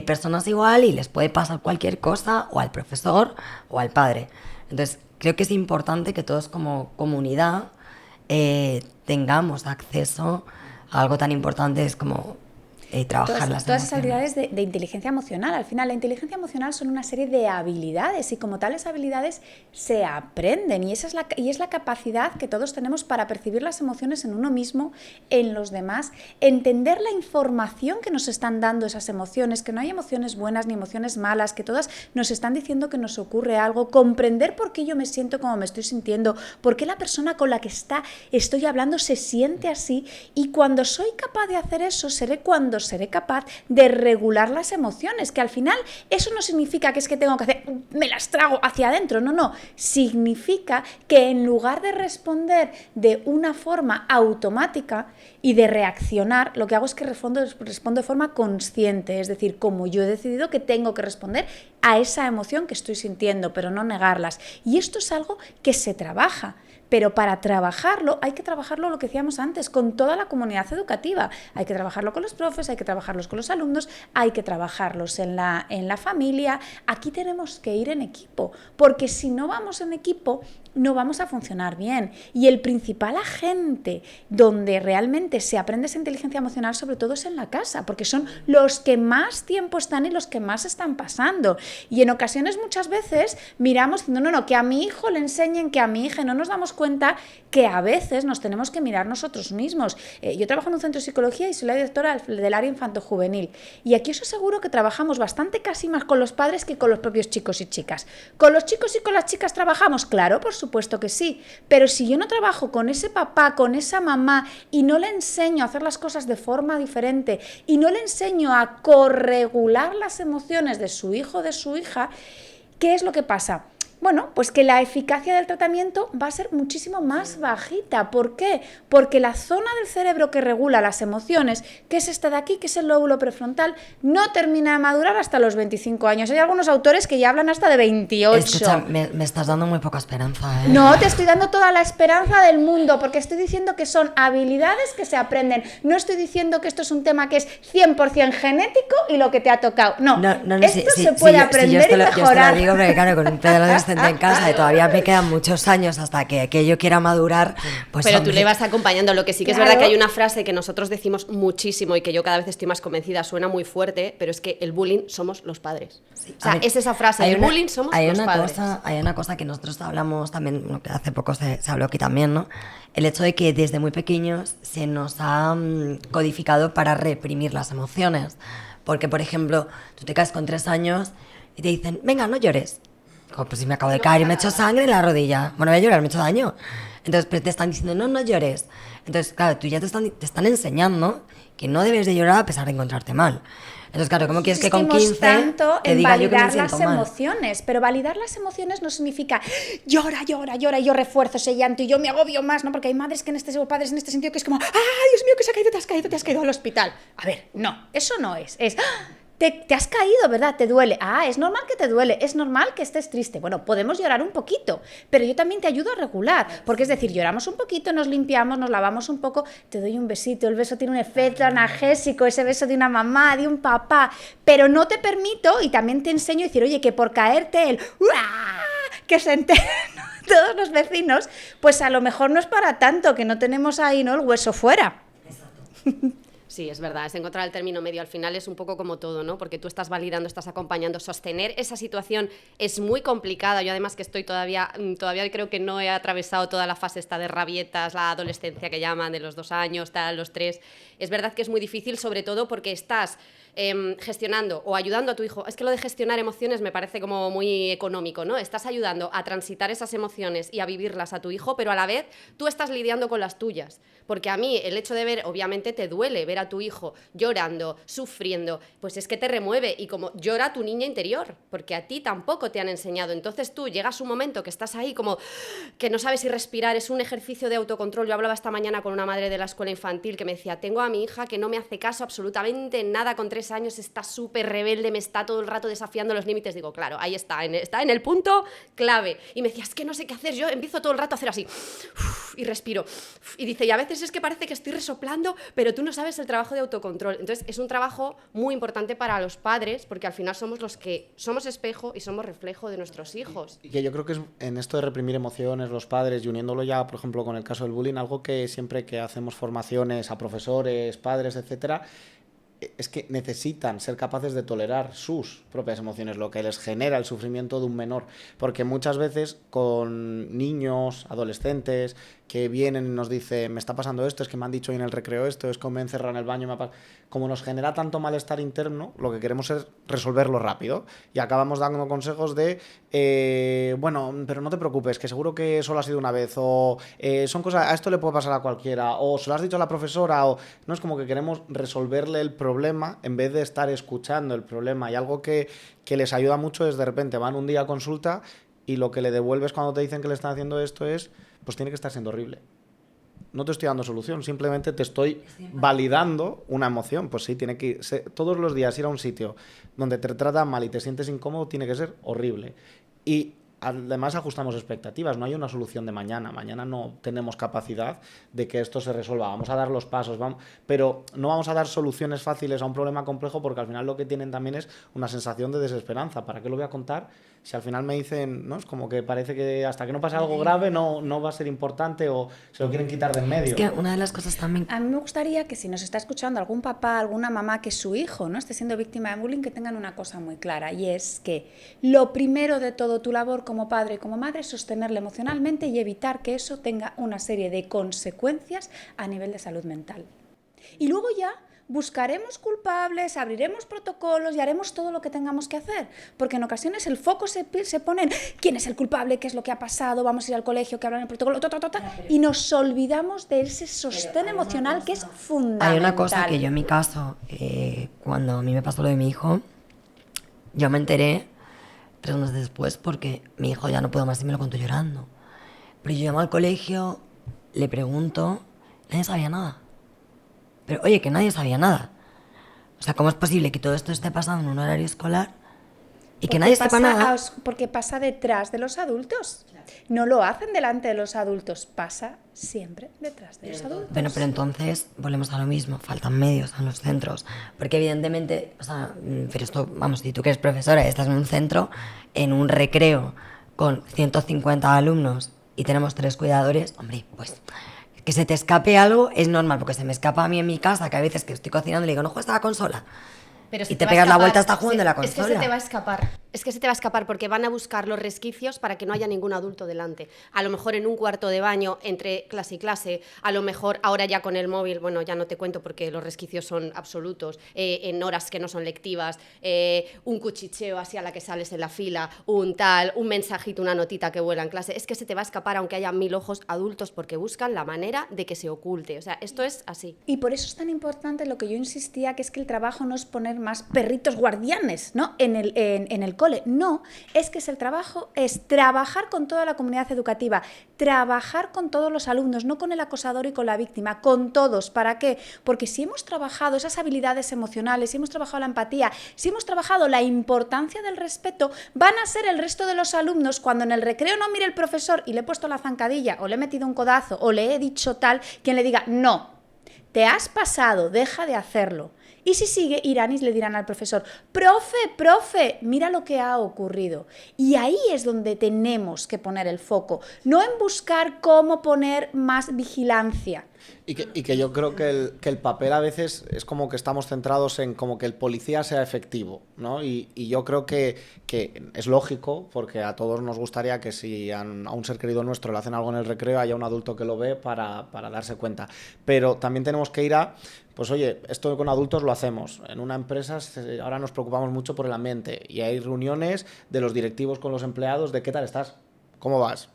personas igual y les puede pasar cualquier cosa o al profesor o al padre. Entonces, creo que es importante que todos como comunidad tengamos acceso a algo tan importante es como trabajar las todas esas emociones. habilidades de inteligencia emocional. Al final, la inteligencia emocional son una serie de habilidades y como tales habilidades se aprenden y es la capacidad que todos tenemos para percibir las emociones en uno mismo, en los demás, entender la información que nos están dando esas emociones, que no hay emociones buenas ni emociones malas, que todas nos están diciendo que nos ocurre algo, comprender por qué yo me siento como me estoy sintiendo, por qué la persona con la que estoy hablando se siente así, y cuando soy capaz de hacer eso, seré capaz de regular las emociones, que al final eso no significa que es que tengo que hacer, me las trago hacia adentro, no, significa que en lugar de responder de una forma automática y de reaccionar, lo que hago es que respondo de forma consciente, es decir, como yo he decidido que tengo que responder a esa emoción que estoy sintiendo, pero no negarlas. Y esto es algo que se trabaja. Pero para trabajarlo hay que trabajarlo, lo que decíamos antes, con toda la comunidad educativa. Hay que trabajarlo con los profes, hay que trabajarlos con los alumnos, hay que trabajarlos en la familia. Aquí tenemos que ir en equipo, porque si no vamos en equipo no vamos a funcionar bien. Y el principal agente donde realmente se aprende esa inteligencia emocional sobre todo es en la casa, porque son los que más tiempo están y los que más están pasando. Y en ocasiones muchas veces miramos diciendo, no, que a mi hijo le enseñen, que a mi hija, no nos damos cuenta que a veces nos tenemos que mirar nosotros mismos. Yo trabajo en un centro de psicología y soy la directora del área infanto-juvenil. Y aquí os aseguro que trabajamos bastante casi más con los padres que con los propios chicos y chicas. ¿Con los chicos y con las chicas trabajamos? Claro, por supuesto que sí. Pero si yo no trabajo con ese papá, con esa mamá y no le enseño a hacer las cosas de forma diferente y no le enseño a corregular las emociones de su hijo o de su hija, ¿qué es lo que pasa? Bueno, pues que la eficacia del tratamiento va a ser muchísimo más bajita. ¿Por qué? Porque la zona del cerebro que regula las emociones, que es esta de aquí, que es el lóbulo prefrontal, no termina de madurar hasta los 25 años. Hay algunos autores que ya hablan hasta de 28. Escucha, me estás dando muy poca esperanza, ¿eh? No, te estoy dando toda la esperanza del mundo, porque estoy diciendo que son habilidades que se aprenden. No estoy diciendo que esto es un tema que es 100% genético y lo que te ha tocado. No, esto se puede aprender y mejorar. Yo te lo digo porque claro, con un pedo adolescente en casa y todavía me quedan muchos años hasta que aquello quiera madurar, pues pero hombre. tú le vas acompañando. Lo que sí que Claro. es verdad que hay una frase que nosotros decimos muchísimo y que yo cada vez estoy más convencida, suena muy fuerte, pero es que el bullying somos los padres. Sí, O sea, es esa frase, el bullying somos los padres. Hay una cosa que nosotros hablamos también, que hace poco se habló aquí también, ¿no? El hecho de que desde muy pequeños se nos ha codificado para reprimir las emociones. Porque, por ejemplo, tú te caes con 3 años y te dicen, venga, no llores. Como, pues si me acabo de caer y me he hecho sangre en la rodilla. Bueno, voy a llorar, me he hecho daño. Entonces, pero te están diciendo, no llores. Entonces, claro, tú ya te están enseñando que no debes de llorar a pesar de encontrarte mal. Entonces, claro, ¿cómo quieres que con 15 tanto te en diga yo que me validar siento las mal? emociones? Pero validar las emociones no significa llora, y yo refuerzo ese llanto y yo me agobio más, ¿no? Porque hay madres que o padres en este sentido que es como, ¡ay, Dios mío, que se ha caído, te has caído al hospital! A ver, no, eso no es. Te has caído, ¿verdad? Te duele. Ah, es normal que te duele, es normal que estés triste. Bueno, podemos llorar un poquito, pero yo también te ayudo a regular, porque es decir, lloramos un poquito, nos limpiamos, nos lavamos un poco, te doy un besito, el beso tiene un efecto analgésico, ese beso de una mamá, de un papá, pero no te permito, y también te enseño a decir, oye, que por caerte que se enteren todos los vecinos, pues a lo mejor no es para tanto, que no tenemos ahí, ¿no?, el hueso fuera. Sí, es verdad, es encontrar el término medio. Al final es un poco como todo, ¿no? Porque tú estás validando, estás acompañando. Sostener esa situación es muy complicada. Yo además que estoy todavía creo que no he atravesado toda la fase esta de rabietas, la adolescencia que llaman, de los 2 años, los 3. Es verdad que es muy difícil, sobre todo porque estás gestionando o ayudando a tu hijo, es que lo de gestionar emociones me parece como muy económico, ¿no? Estás ayudando a transitar esas emociones y a vivirlas a tu hijo, pero a la vez tú estás lidiando con las tuyas. Porque a mí el hecho de ver, obviamente te duele ver a tu hijo llorando, sufriendo, pues es que te remueve, y como llora tu niña interior, porque a ti tampoco te han enseñado. Entonces tú llegas un momento que estás ahí como que no sabes si respirar, es un ejercicio de autocontrol. Yo hablaba esta mañana con una madre de la escuela infantil que me decía, tengo a mi hija que no me hace caso absolutamente nada con 3 años, está súper rebelde, me está todo el rato desafiando los límites. Digo, claro, ahí está en el punto clave. Y me decía, es que no sé qué hacer, yo empiezo todo el rato a hacer así, y respiro, y dice, y a veces es que parece que estoy resoplando, pero tú no sabes el trabajo de autocontrol. Entonces es un trabajo muy importante para los padres, porque al final somos los que somos espejo y somos reflejo de nuestros hijos. Y que yo creo que es en esto de reprimir emociones, los padres, y uniéndolo ya, por ejemplo, con el caso del bullying, algo que siempre que hacemos formaciones a profesores, padres, etcétera, es que necesitan ser capaces de tolerar sus propias emociones, lo que les genera el sufrimiento de un menor, porque muchas veces con niños, adolescentes, que vienen y nos dicen, me está pasando esto, es que me han dicho hoy en el recreo esto, es que me he encerrado en el baño, como nos genera tanto malestar interno, lo que queremos es resolverlo rápido, y acabamos dando consejos de, bueno, pero no te preocupes, que seguro que solo ha sido una vez, o son cosas, a esto le puede pasar a cualquiera, o se lo has dicho a la profesora, o no, es como que queremos resolverle el problema en vez de estar escuchando el problema. Y algo que les ayuda mucho es, de repente van un día a consulta y lo que le devuelves cuando te dicen que le están haciendo esto es, pues tiene que estar siendo horrible. No te estoy dando solución, simplemente te estoy validando una emoción. Pues sí, tiene que ir, todos los días ir a un sitio donde te tratan mal y te sientes incómodo tiene que ser horrible. Y además ajustamos expectativas, no hay una solución de mañana no tenemos capacidad de que esto se resuelva, vamos a dar los pasos, pero no vamos a dar soluciones fáciles a un problema complejo, porque al final lo que tienen también es una sensación de desesperanza. ¿Para qué lo voy a contar si al final me dicen, no, es como que parece que hasta que no pase algo grave no va a ser importante, o se lo quieren quitar de en medio? Es que una de las cosas también... A mí me gustaría que si nos está escuchando algún papá, alguna mamá que su hijo no esté siendo víctima de bullying, que tengan una cosa muy clara, y es que lo primero de todo, tu labor como padre y como madre, es sostenerle emocionalmente y evitar que eso tenga una serie de consecuencias a nivel de salud mental. Y luego ya buscaremos culpables, abriremos protocolos y haremos todo lo que tengamos que hacer, porque en ocasiones el foco se pone en quién es el culpable, qué es lo que ha pasado, vamos a ir al colegio, que hablan el protocolo, y nos olvidamos de ese sostén emocional que es fundamental. Hay una cosa que yo en mi caso, cuando a mí me pasó lo de mi hijo, yo me enteré 3 meses después, porque mi hijo ya no pudo más y me lo contó llorando. Pero yo llamo al colegio, le pregunto, nadie sabía nada. Pero oye, que nadie sabía nada. O sea, ¿cómo es posible que todo esto esté pasando en un horario escolar y que nadie sepa nada? Porque pasa detrás de los adultos. No lo hacen delante de los adultos, pasa siempre detrás de los adultos. Bueno, pero entonces volvemos a lo mismo, faltan medios en los centros, porque evidentemente, o sea, pero esto, vamos, si tú que eres profesora y estás en un centro, en un recreo con 150 alumnos y tenemos 3 cuidadores, hombre, pues que se te escape algo es normal, porque se me escapa a mí en mi casa, que a veces que estoy cocinando y le digo, no juegues a la consola. Pero y te pegas la vuelta hasta jugando en la consola. Es que se te va a escapar. Es que se te va a escapar porque van a buscar los resquicios para que no haya ningún adulto delante. A lo mejor en un cuarto de baño entre clase y clase, a lo mejor ahora ya con el móvil, bueno, ya no te cuento porque los resquicios son absolutos, en horas que no son lectivas, un cuchicheo así a la que sales en la fila, un mensajito, una notita que vuela en clase. Es que se te va a escapar aunque haya 1000 ojos adultos, porque buscan la manera de que se oculte. O sea, esto es así. Y por eso es tan importante lo que yo insistía, que es que el trabajo no es poner más perritos guardianes, ¿no? en el cole. No, es que el trabajo es trabajar con toda la comunidad educativa, trabajar con todos los alumnos, no con el acosador y con la víctima, con todos. ¿Para qué? Porque si hemos trabajado esas habilidades emocionales, si hemos trabajado la empatía, si hemos trabajado la importancia del respeto, van a ser el resto de los alumnos, cuando en el recreo no mire el profesor y le he puesto la zancadilla, o le he metido un codazo, o le he dicho tal, quien le diga, no, te has pasado, deja de hacerlo. Y si sigue, irán y le dirán al profesor, profe, mira lo que ha ocurrido. Y ahí es donde tenemos que poner el foco, no en buscar cómo poner más vigilancia, Y que yo creo que el papel a veces es como que estamos centrados en como que el policía sea efectivo, ¿no? Y yo creo que es lógico, porque a todos nos gustaría que si a un ser querido nuestro le hacen algo en el recreo, haya un adulto que lo ve para darse cuenta. Pero también tenemos que ir a, pues oye, esto con adultos lo hacemos. En una empresa ahora nos preocupamos mucho por el ambiente y hay reuniones de los directivos con los empleados de ¿qué tal estás? ¿Cómo vas?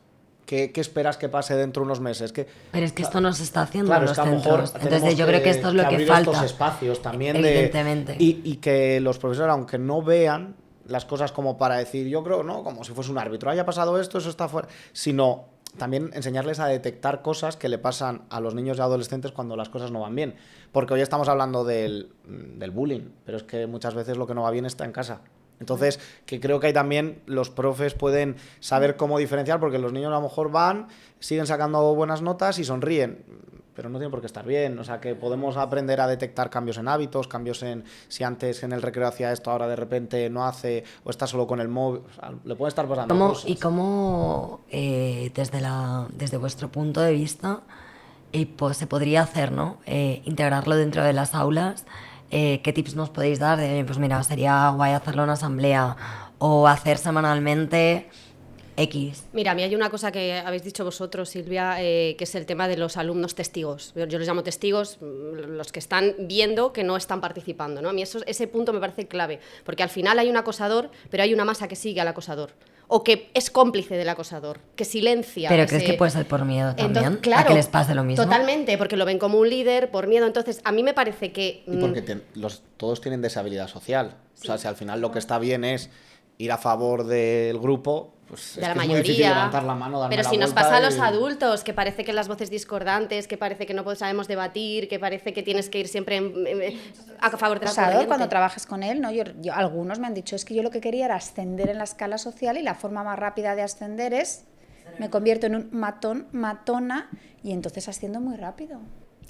¿Qué esperas que pase dentro de unos meses? Pero es que esto no se está haciendo claro, en los es que a lo mejor centros. Entonces yo creo que esto es lo que abrir falta. Estos espacios también evidentemente. Y que los profesores, aunque no vean las cosas como para decir, yo creo, ¿no? Como si fuese un árbitro, haya pasado esto, eso está fuera. Sino también enseñarles a detectar cosas que le pasan a los niños y adolescentes cuando las cosas no van bien. Porque hoy estamos hablando del bullying, pero es que muchas veces lo que no va bien está en casa. Entonces, que creo que ahí también los profes pueden saber cómo diferenciar, porque los niños a lo mejor van, siguen sacando buenas notas y sonríen, pero no tienen por qué estar bien. O sea, que podemos aprender a detectar cambios en hábitos, cambios en si antes en el recreo hacía esto, ahora de repente no hace, o está solo con el móvil. O sea, le pueden estar pasando cosas. ¿Y cómo, desde vuestro punto de vista, pues se podría hacer, ¿no? Integrarlo dentro de las aulas? ¿Qué tips nos podéis dar? Pues mira, sería guay hacerlo en asamblea o hacer semanalmente X. Mira, a mí hay una cosa que habéis dicho vosotros, Silvia, que es el tema de los alumnos testigos. Yo los llamo testigos, los que están viendo que no están participando, ¿no? A mí ese punto me parece clave, porque al final hay un acosador, pero hay una masa que sigue al acosador. O que es cómplice del acosador, que silencia. ¿Pero crees que puede ser por miedo también? Entonces, claro, a que les pase lo mismo. Totalmente, porque lo ven como un líder, por miedo. Entonces, a mí me parece que... Y porque todos tienen deshabilidad social. Sí. O sea, si al final lo que está bien es ir a favor del grupo, pues de es la que mayoría, es muy difícil levantar la mano, darme pero la si nos vuelta pasa a los adultos, que parece que las voces discordantes, que parece que no sabemos debatir, que parece que tienes que ir siempre a favor de la corriente. Cuando trabajas con él, ¿no? Yo, algunos me han dicho, es que yo lo que quería era ascender en la escala social y la forma más rápida de ascender es, me convierto en un matona y entonces asciendo muy rápido.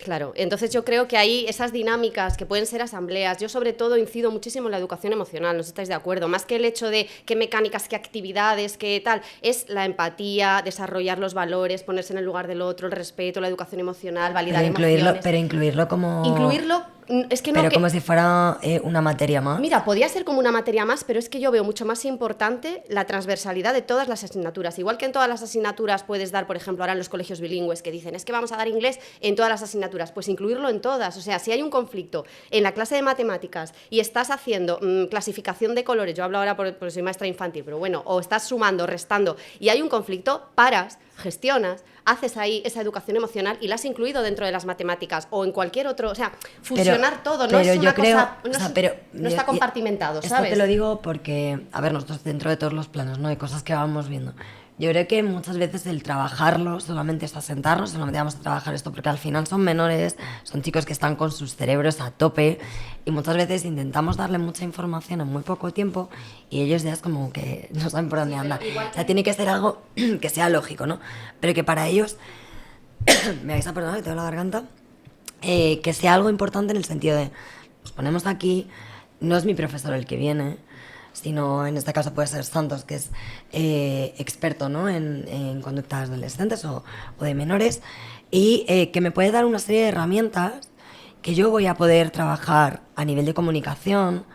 Claro, entonces yo creo que hay esas dinámicas que pueden ser asambleas. Yo sobre todo incido muchísimo en la educación emocional, no sé si estáis de acuerdo, más que el hecho de qué mecánicas, qué actividades, qué tal, es la empatía, desarrollar los valores, ponerse en el lugar del otro, el respeto, la educación emocional, validar emociones. Pero incluirlo como... Es que no, pero como si fuera una materia más. Mira, podría ser como una materia más, pero es que yo veo mucho más importante la transversalidad de todas las asignaturas. Igual que en todas las asignaturas puedes dar, por ejemplo, ahora en los colegios bilingües que dicen, es que vamos a dar inglés en todas las asignaturas, pues incluirlo en todas. O sea, si hay un conflicto en la clase de matemáticas y estás haciendo clasificación de colores, yo hablo ahora porque soy maestra infantil, pero bueno, o estás sumando, restando, y hay un conflicto, paras, gestionas, haces ahí esa educación emocional y la has incluido dentro de las matemáticas o en cualquier otro, o sea, fusionar todo, no es una cosa, no está compartimentado, ¿sabes? Esto te lo digo porque, a ver, nosotros dentro de todos los planos, ¿no? Hay cosas que vamos viendo. Yo creo que muchas veces el trabajarlo solamente es sentarnos, solamente vamos a trabajar esto, porque al final son menores, son chicos que están con sus cerebros a tope y muchas veces intentamos darle mucha información en muy poco tiempo y ellos ya es como que no saben por dónde andar. O sea, tiene que ser algo que sea lógico, ¿no? Pero que para ellos, me vais a perdonar que tengo la garganta, que sea algo importante en el sentido de, nos ponemos aquí, no es mi profesor el que viene, sino en este caso puede ser Santos, que es experto, ¿no? en conductas de adolescentes o de menores, y que me puede dar una serie de herramientas que yo voy a poder trabajar a nivel de comunicación,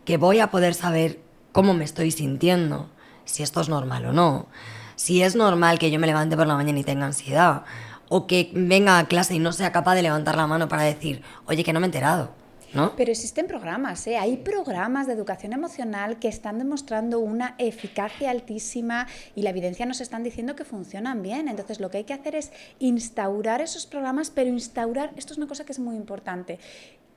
que voy a poder saber cómo me estoy sintiendo, si esto es normal o no, si es normal que yo me levante por la mañana y tenga ansiedad, o que venga a clase y no sea capaz de levantar la mano para decir, oye, que no me he enterado, ¿no? Pero existen programas, hay programas de educación emocional que están demostrando una eficacia altísima y la evidencia nos están diciendo que funcionan bien. Entonces lo que hay que hacer es instaurar esos programas, pero esto es una cosa que es muy importante.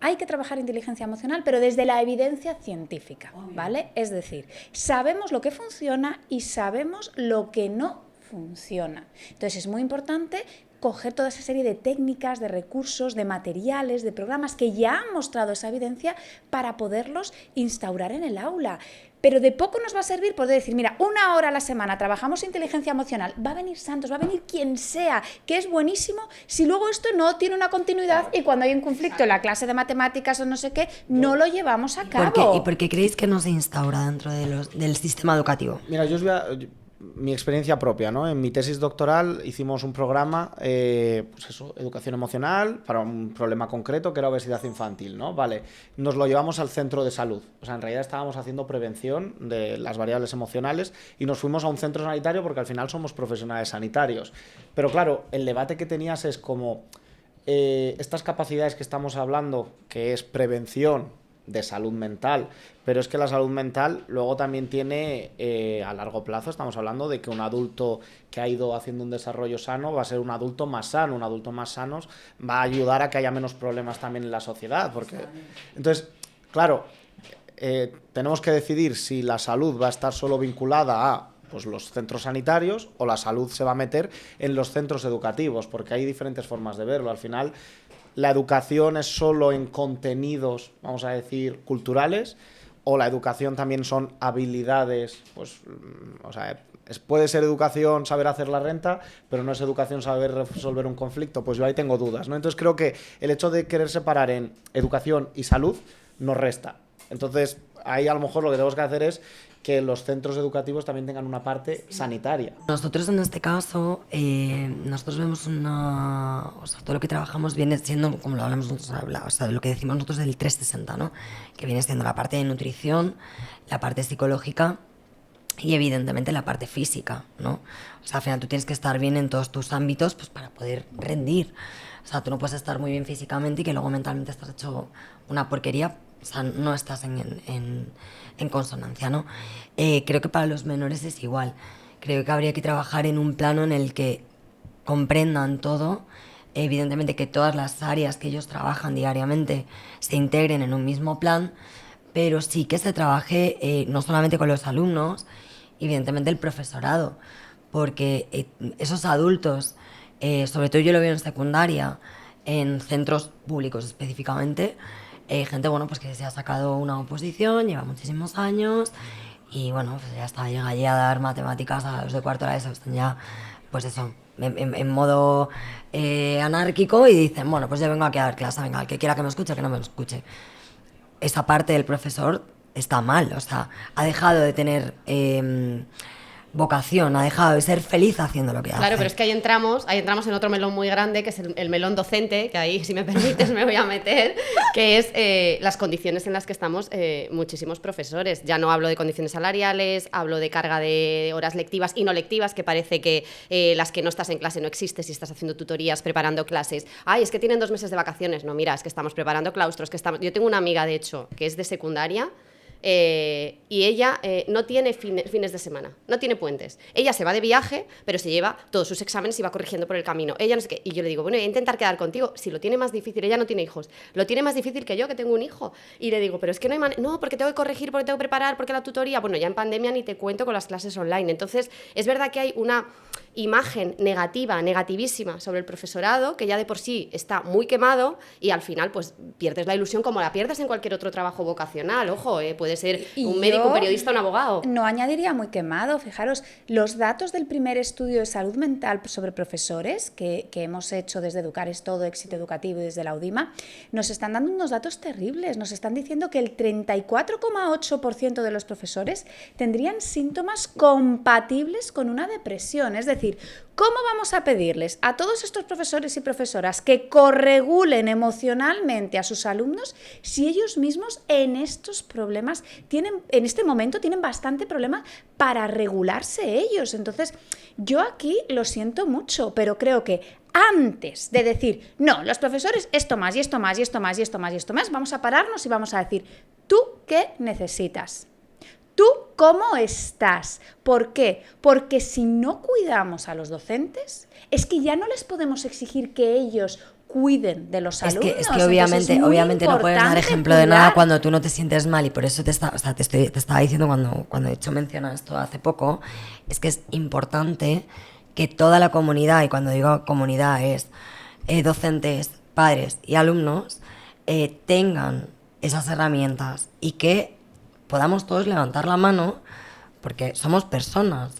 Hay que trabajar inteligencia emocional, pero desde la evidencia científica, ¿vale? Es decir, sabemos lo que funciona y sabemos lo que no funciona. Entonces es muy importante coger toda esa serie de técnicas, de recursos, de materiales, de programas que ya han mostrado esa evidencia para poderlos instaurar en el aula. Pero de poco nos va a servir poder decir, mira, 1 hora a la semana trabajamos inteligencia emocional, va a venir Santos, va a venir quien sea, que es buenísimo, si luego esto no tiene una continuidad y cuando hay un conflicto en la clase de matemáticas o no sé qué, no lo llevamos a cabo. ¿Y por qué creéis que no se instaura dentro del sistema educativo? Mira, yo os voy a... mi experiencia propia, ¿no? En mi tesis doctoral hicimos un programa, pues eso, educación emocional para un problema concreto que era obesidad infantil, ¿no? Vale, nos lo llevamos al centro de salud. O sea, en realidad estábamos haciendo prevención de las variables emocionales y nos fuimos a un centro sanitario porque al final somos profesionales sanitarios. Pero claro, el debate que tenías es como estas capacidades que estamos hablando, que es prevención de salud mental, pero es que la salud mental luego también tiene a largo plazo, estamos hablando de que un adulto que ha ido haciendo un desarrollo sano va a ser un adulto más sano, un adulto más sano va a ayudar a que haya menos problemas también en la sociedad, porque entonces, claro, tenemos que decidir si la salud va a estar solo vinculada a pues los centros sanitarios o la salud se va a meter en los centros educativos, porque hay diferentes formas de verlo. Al final, la educación es solo en contenidos, vamos a decir, culturales, o la educación también son habilidades, pues, o sea, puede ser educación saber hacer la renta, pero no es educación saber resolver un conflicto. Pues yo ahí tengo dudas, ¿no? Entonces creo que el hecho de querer separar en educación y salud nos resta. Entonces ahí a lo mejor lo que tenemos que hacer es que los centros educativos también tengan una parte sanitaria. Nosotros en este caso, nosotros vemos o sea, todo lo que trabajamos viene siendo, como lo hablamos nosotros, o sea, lo que decimos nosotros del 360, ¿no? Que viene siendo la parte de nutrición, la parte psicológica y evidentemente la parte física, ¿no? O sea, al final tú tienes que estar bien en todos tus ámbitos pues, para poder rendir. O sea, tú no puedes estar muy bien físicamente y que luego mentalmente estás hecho una porquería. O sea, no estás en consonancia, ¿no? Creo que para los menores es igual. Creo que habría que trabajar en un plano en el que comprendan todo. Evidentemente que todas las áreas que ellos trabajan diariamente se integren en un mismo plan, pero sí que se trabaje no solamente con los alumnos, evidentemente el profesorado, porque esos adultos, sobre todo yo lo veo en secundaria, en centros públicos específicamente, gente bueno pues que se ha sacado una oposición, lleva muchísimos años y bueno, pues ya está, llega allí a dar matemáticas a los de cuarto de la ESO, están ya pues eso, en modo anárquico y dicen, bueno, pues yo vengo aquí a dar clase, venga, el que quiera que me escuche, que no me escuche. Esa parte del profesor está mal, o sea, ha dejado de tener vocación, ha dejado de ser feliz haciendo lo que hace. Claro, pero es que ahí entramos en otro melón muy grande, que es el melón docente, que ahí, si me permites, me voy a meter, que es las condiciones en las que estamos muchísimos profesores. Ya no hablo de condiciones salariales, hablo de carga de horas lectivas y no lectivas, que parece que las que no estás en clase no existen si estás haciendo tutorías, preparando clases. Ay, es que tienen 2 meses de vacaciones. No, mira, es que estamos preparando claustros, que estamos... Yo tengo una amiga, de hecho, que es de secundaria, y ella no tiene fines de semana, no tiene puentes. Ella se va de viaje, pero se lleva todos sus exámenes y va corrigiendo por el camino. Ella no sé qué. Y yo le digo, bueno, voy a intentar quedar contigo. Si lo tiene más difícil, ella no tiene hijos, lo tiene más difícil que yo, que tengo un hijo. Y le digo, pero es que no hay manera. No, porque tengo que corregir, porque tengo que preparar, porque la tutoría. Bueno, ya en pandemia ni te cuento con las clases online. Entonces, es verdad que hay una imagen negativa, negativísima sobre el profesorado, que ya de por sí está muy quemado y al final pues pierdes la ilusión como la pierdes en cualquier otro trabajo vocacional. Ojo, puede ser un médico, un periodista, un abogado. No añadiría muy quemado. Fijaros, los datos del primer estudio de salud mental sobre profesores que hemos hecho desde Educar es Todo, Éxito Educativo y desde la UDIMA, nos están dando unos datos terribles. Nos están diciendo que el 34,8% de los profesores tendrían síntomas compatibles con una depresión. Es decir, ¿cómo vamos a pedirles a todos estos profesores y profesoras que corregulen emocionalmente a sus alumnos si ellos mismos en estos problemas en este momento tienen bastante problema para regularse ellos? Entonces, yo aquí lo siento mucho, pero creo que antes de decir, no, los profesores esto más y esto más y esto más y esto más y esto más, vamos a pararnos y vamos a decir, ¿tú qué necesitas? ¿Tú cómo estás? ¿Por qué? Porque si no cuidamos a los docentes, es que ya no les podemos exigir que ellos cuiden de los alumnos. Es que obviamente no puedes dar ejemplo de nada cuando tú no te sientes mal, y por eso te estaba diciendo cuando he hecho mención a esto hace poco, es que es importante que toda la comunidad, y cuando digo comunidad es docentes, padres y alumnos, tengan esas herramientas y que podamos todos levantar la mano, porque somos personas,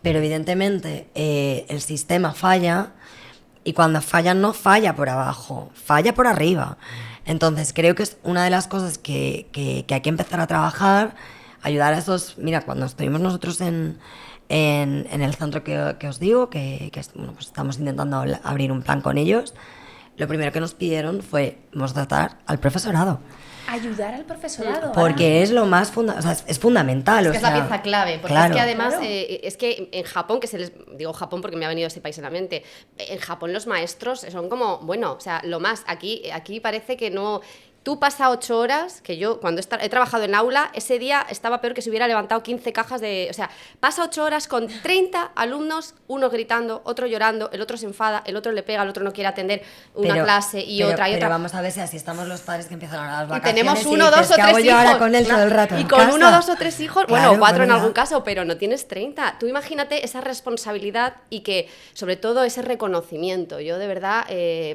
pero evidentemente el sistema falla, y cuando falla no falla por abajo, falla por arriba. Entonces creo que es una de las cosas que hay que empezar a trabajar, ayudar a esos... Mira, cuando estuvimos nosotros en en el centro que os digo, bueno, pues estamos intentando abrir un plan con ellos. Lo primero que nos pidieron fue tratar al profesorado. Ayudar al profesorado. Porque es lo más es fundamental. Es la pieza clave, porque claro. es que además, es que en Japón, digo Japón porque me ha venido ese país en la mente, en Japón los maestros son como, bueno, o sea, lo más, aquí parece que no... Tú pasas 8 horas, que yo cuando he trabajado en aula, ese día estaba peor que si hubiera levantado 15 cajas de... O sea, pasa 8 horas con 30 alumnos, uno gritando, otro llorando, el otro se enfada, el otro le pega, el otro no quiere atender una clase y otra. Pero vamos a ver si así estamos los padres que empiezan a las vacaciones. Y tenemos 1, 2 o 3 hijos. Yo ahora con él todo el rato y en con casa. 1, 2 o 3 hijos, claro, bueno, 4 en ¿verdad? algún caso, pero no tienes 30. Tú imagínate esa responsabilidad y que, sobre todo, ese reconocimiento. Yo, de verdad,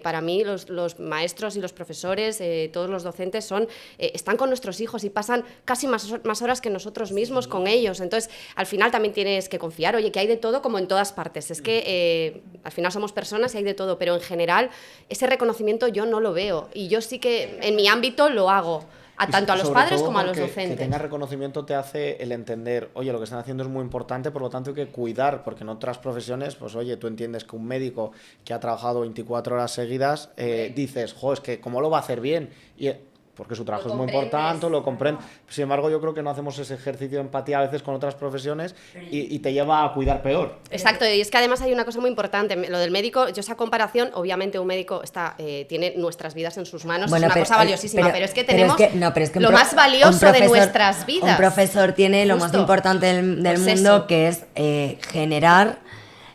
para mí, los maestros y los profesores, todos los docentes están con nuestros hijos y pasan casi más horas que nosotros mismos con ellos. Entonces, al final también tienes que confiar, oye, que hay de todo como en todas partes. Es que al final somos personas y hay de todo, pero en general ese reconocimiento yo no lo veo. Y yo sí que en mi ámbito lo hago. Tanto a los padres como a los docentes. Que tengas reconocimiento te hace el entender, oye, lo que están haciendo es muy importante, por lo tanto hay que cuidar, porque en otras profesiones, pues oye, tú entiendes que un médico que ha trabajado 24 horas seguidas, dices, jo, es que ¿cómo lo va a hacer bien? Porque su trabajo es muy importante, lo comprende. Sin embargo, yo creo que no hacemos ese ejercicio de empatía a veces con otras profesiones y te lleva a cuidar peor. Exacto, y es que además hay una cosa muy importante, lo del médico, yo esa comparación, obviamente un médico tiene nuestras vidas en sus manos, bueno, es una cosa valiosísima, pero es que tenemos lo más valioso de nuestras vidas. Un profesor tiene lo más importante del Pues mundo, eso. que es generar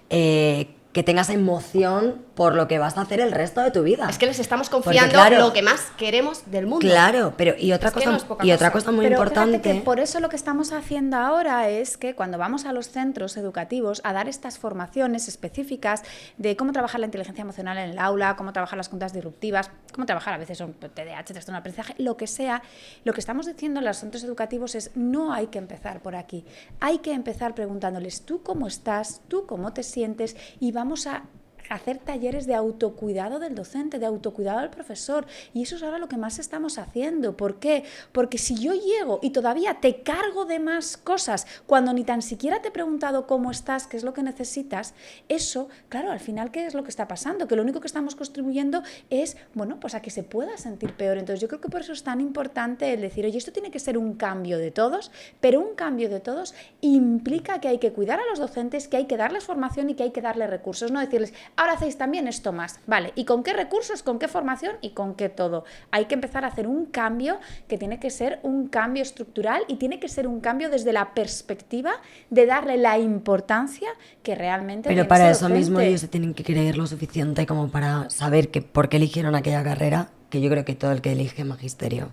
que tengas emoción por lo que vas a hacer el resto de tu vida. Es que les estamos Porque, confiando claro, lo que más queremos del mundo. Claro, pero otra cosa muy pero importante. fíjate que por eso lo que estamos haciendo ahora es que cuando vamos a los centros educativos a dar estas formaciones específicas de cómo trabajar la inteligencia emocional en el aula, cómo trabajar las conductas disruptivas, cómo trabajar a veces un TDAH, trastorno de aprendizaje, lo que sea, lo que estamos diciendo en los centros educativos es no hay que empezar por aquí. Hay que empezar preguntándoles tú cómo estás, tú cómo te sientes y vamos a hacer talleres de autocuidado del docente, de autocuidado del profesor, y eso es ahora lo que más estamos haciendo. ¿Por qué? Porque si yo llego y todavía te cargo de más cosas cuando ni tan siquiera te he preguntado cómo estás, qué es lo que necesitas, eso, claro, al final, ¿qué es lo que está pasando? Que lo único que estamos contribuyendo es, bueno, pues a que se pueda sentir peor. Entonces yo creo que por eso es tan importante el decir, oye, esto tiene que ser un cambio de todos, pero un cambio de todos implica que hay que cuidar a los docentes, que hay que darles formación y que hay que darles recursos, no decirles, ahora hacéis también esto más, vale, ¿y con qué recursos, con qué formación y con qué todo? Hay que empezar a hacer un cambio que tiene que ser un cambio estructural y tiene que ser un cambio desde la perspectiva de darle la importancia que realmente Pero tiene para ese eso docente. mismo ellos se tienen que creer lo suficiente como para saber por qué eligieron aquella carrera, que yo creo que todo el que elige magisterio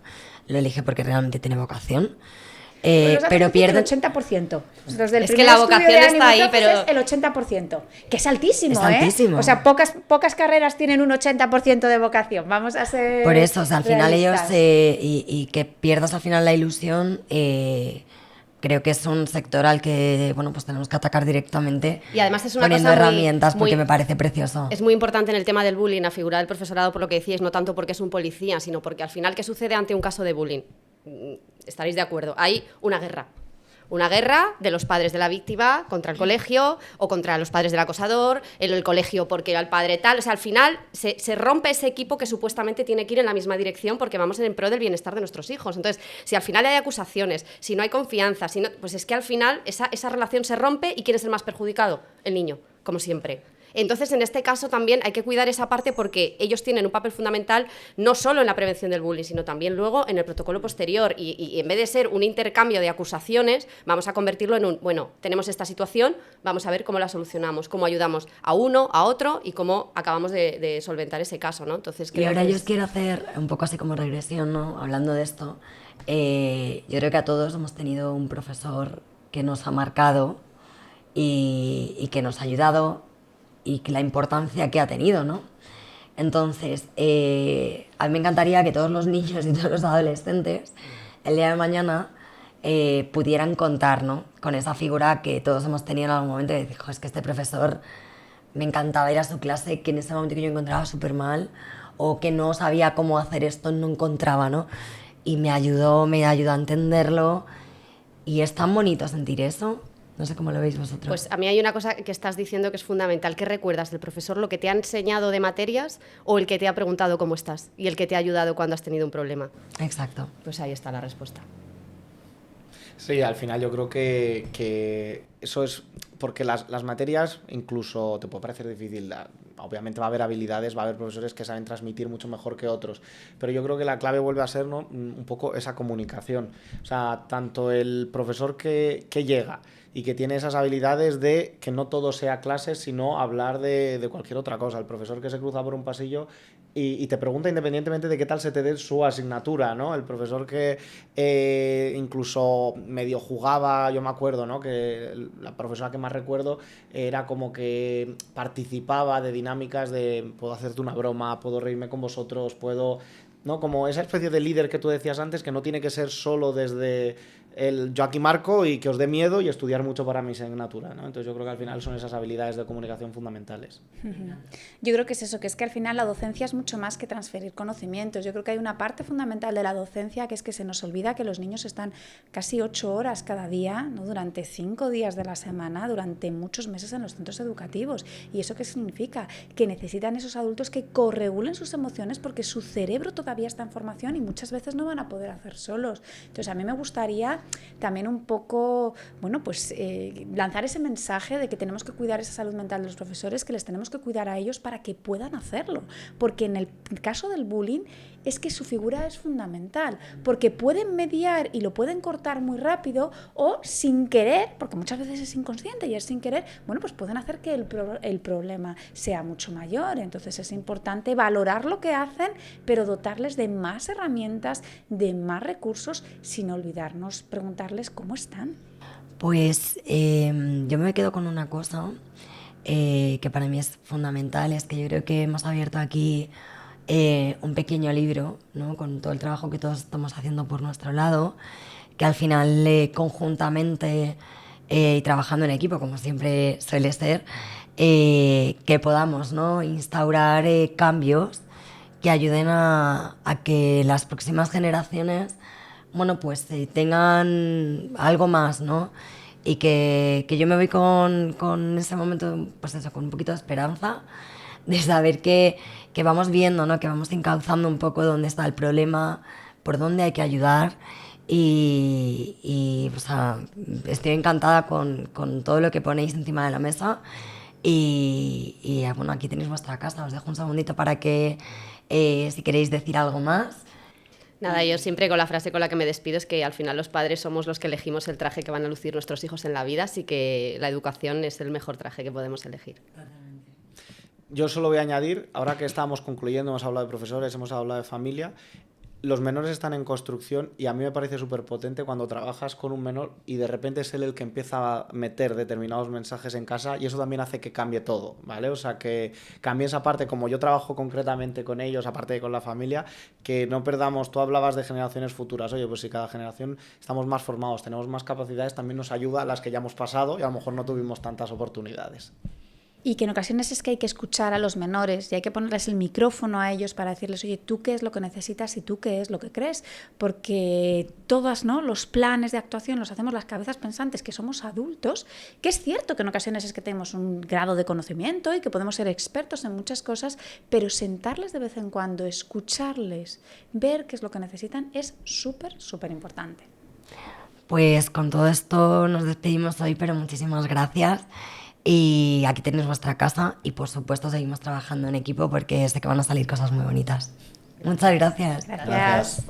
lo elige porque realmente tiene vocación. Pero pierden el 80%. Los del Es que primer la vocación estudio de está ahí, ánimo pero- es el 80%, que es altísimo, Es altísimo. O sea, pocas carreras tienen un 80% de vocación. Vamos a ser por eso, o sea, al final ellos realistas. y que pierdas al final la ilusión, creo que es un sector al que bueno, pues tenemos que atacar directamente Y además es una poniendo cosa muy- herramientas porque muy- me parece precioso. Es muy importante en el tema del bullying, la figura del profesorado, por lo que decíais, no tanto porque es un policía, sino porque al final, ¿qué sucede ante un caso de bullying? Estaréis de acuerdo, hay una guerra. Una guerra de los padres de la víctima contra el colegio o contra los padres del acosador, el colegio porque era el padre tal. O sea, al final se rompe ese equipo que supuestamente tiene que ir en la misma dirección porque vamos en pro del bienestar de nuestros hijos. Entonces, si al final hay acusaciones, si no hay confianza, pues es que al final esa relación se rompe y ¿quién es el más perjudicado? El niño, como siempre. Entonces, en este caso también hay que cuidar esa parte porque ellos tienen un papel fundamental no solo en la prevención del bullying, sino también luego en el protocolo posterior. Y en vez de ser un intercambio de acusaciones, vamos a convertirlo en bueno, tenemos esta situación, vamos a ver cómo la solucionamos, cómo ayudamos a uno, a otro y cómo acabamos de solventar ese caso, ¿no? Entonces, Y creo ahora que yo os quiero hacer un poco así como regresión, ¿no? Hablando de esto, yo creo que a todos hemos tenido un profesor que nos ha marcado y que nos ha ayudado y que la importancia que ha tenido, ¿no? Entonces, a mí me encantaría que todos los niños y todos los adolescentes el día de mañana pudieran contar, ¿no? Con esa figura que todos hemos tenido en algún momento y decir, "Jo, es que este profesor me encantaba ir a su clase, que en ese momento que yo encontraba súper mal o que no sabía cómo hacer esto, no encontraba, ¿no? Y me ayudó a entenderlo y es tan bonito sentir eso. No sé cómo lo veis vosotros. Pues a mí hay una cosa que estás diciendo que es fundamental. ¿Qué recuerdas del profesor? ¿Lo que te ha enseñado de materias o el que te ha preguntado cómo estás y el que te ha ayudado cuando has tenido un problema? Exacto. Pues ahí está la respuesta. Sí, al final yo creo que eso es porque las materias, incluso te puede parecer difícil, obviamente va a haber habilidades, va a haber profesores que saben transmitir mucho mejor que otros, pero yo creo que la clave vuelve a ser, ¿no?, un poco esa comunicación. O sea, tanto el profesor que llega y que tiene esas habilidades de que no todo sea clases, sino hablar de cualquier otra cosa. El profesor que se cruza por un pasillo y te pregunta independientemente de qué tal se te dé su asignatura, ¿no? El profesor que incluso medio jugaba, yo me acuerdo, ¿no?, que la profesora que más recuerdo era como que participaba de dinámicas de puedo hacerte una broma, puedo reírme con vosotros, puedo... ¿no? Como esa especie de líder que tú decías antes, que no tiene que ser solo desde el yo aquí marco y que os dé miedo y estudiar mucho para mi asignatura, ¿no? Entonces yo creo que al final son esas habilidades de comunicación fundamentales. Yo creo que es eso, que es que al final la docencia es mucho más que transferir conocimientos. Yo creo que hay una parte fundamental de la docencia que es que se nos olvida que los niños están casi 8 horas cada día, ¿no?, durante 5 días de la semana, durante muchos meses en los centros educativos. ¿Y eso qué significa? Que necesitan esos adultos que corregulen sus emociones porque su cerebro todavía está en formación y muchas veces no van a poder hacer solos. Entonces a mí me gustaría también un poco, bueno, pues lanzar ese mensaje de que tenemos que cuidar esa salud mental de los profesores, que les tenemos que cuidar a ellos para que puedan hacerlo, porque en el caso del bullying es que su figura es fundamental, porque pueden mediar y lo pueden cortar muy rápido o sin querer, porque muchas veces es inconsciente y es sin querer, bueno, pues pueden hacer que el problema sea mucho mayor. Entonces es importante valorar lo que hacen, pero dotarles de más herramientas, de más recursos, sin olvidarnos preguntarles cómo están. Pues yo me quedo con una cosa que para mí es fundamental, es que yo creo que hemos abierto aquí un pequeño libro, ¿no?, con todo el trabajo que todos estamos haciendo por nuestro lado, que al final conjuntamente y trabajando en equipo, como siempre suele ser, que podamos, ¿no?, instaurar cambios que ayuden a que las próximas generaciones, bueno, pues tengan algo más, ¿no? Y que yo me voy con ese momento, pues eso, con un poquito de esperanza, de saber que vamos viendo, ¿no?, que vamos encauzando un poco dónde está el problema, por dónde hay que ayudar. Y o sea, estoy encantada con todo lo que ponéis encima de la mesa. Y bueno, aquí tenéis vuestra casa. Os dejo un segundito para que, si queréis decir algo más. Nada, yo siempre con la frase con la que me despido es que al final los padres somos los que elegimos el traje que van a lucir nuestros hijos en la vida, así que la educación es el mejor traje que podemos elegir. Yo solo voy a añadir, ahora que estamos concluyendo, hemos hablado de profesores, hemos hablado de familia, los menores están en construcción y a mí me parece súper potente cuando trabajas con un menor y de repente es él el que empieza a meter determinados mensajes en casa y eso también hace que cambie todo, ¿vale? O sea, que cambie esa parte, como yo trabajo concretamente con ellos, aparte de con la familia, que no perdamos, tú hablabas de generaciones futuras, oye, pues si cada generación estamos más formados, tenemos más capacidades, también nos ayuda a las que ya hemos pasado y a lo mejor no tuvimos tantas oportunidades. Y que en ocasiones es que hay que escuchar a los menores y hay que ponerles el micrófono a ellos para decirles, oye, ¿tú qué es lo que necesitas y tú qué es lo que crees? Porque todas, ¿no?, los planes de actuación los hacemos las cabezas pensantes, que somos adultos, que es cierto que en ocasiones es que tenemos un grado de conocimiento y que podemos ser expertos en muchas cosas, pero sentarles de vez en cuando, escucharles, ver qué es lo que necesitan es súper, súper importante. Pues con todo esto nos despedimos hoy, pero muchísimas gracias. Y aquí tenéis vuestra casa y por supuesto seguimos trabajando en equipo porque sé que van a salir cosas muy bonitas. Muchas gracias. Gracias.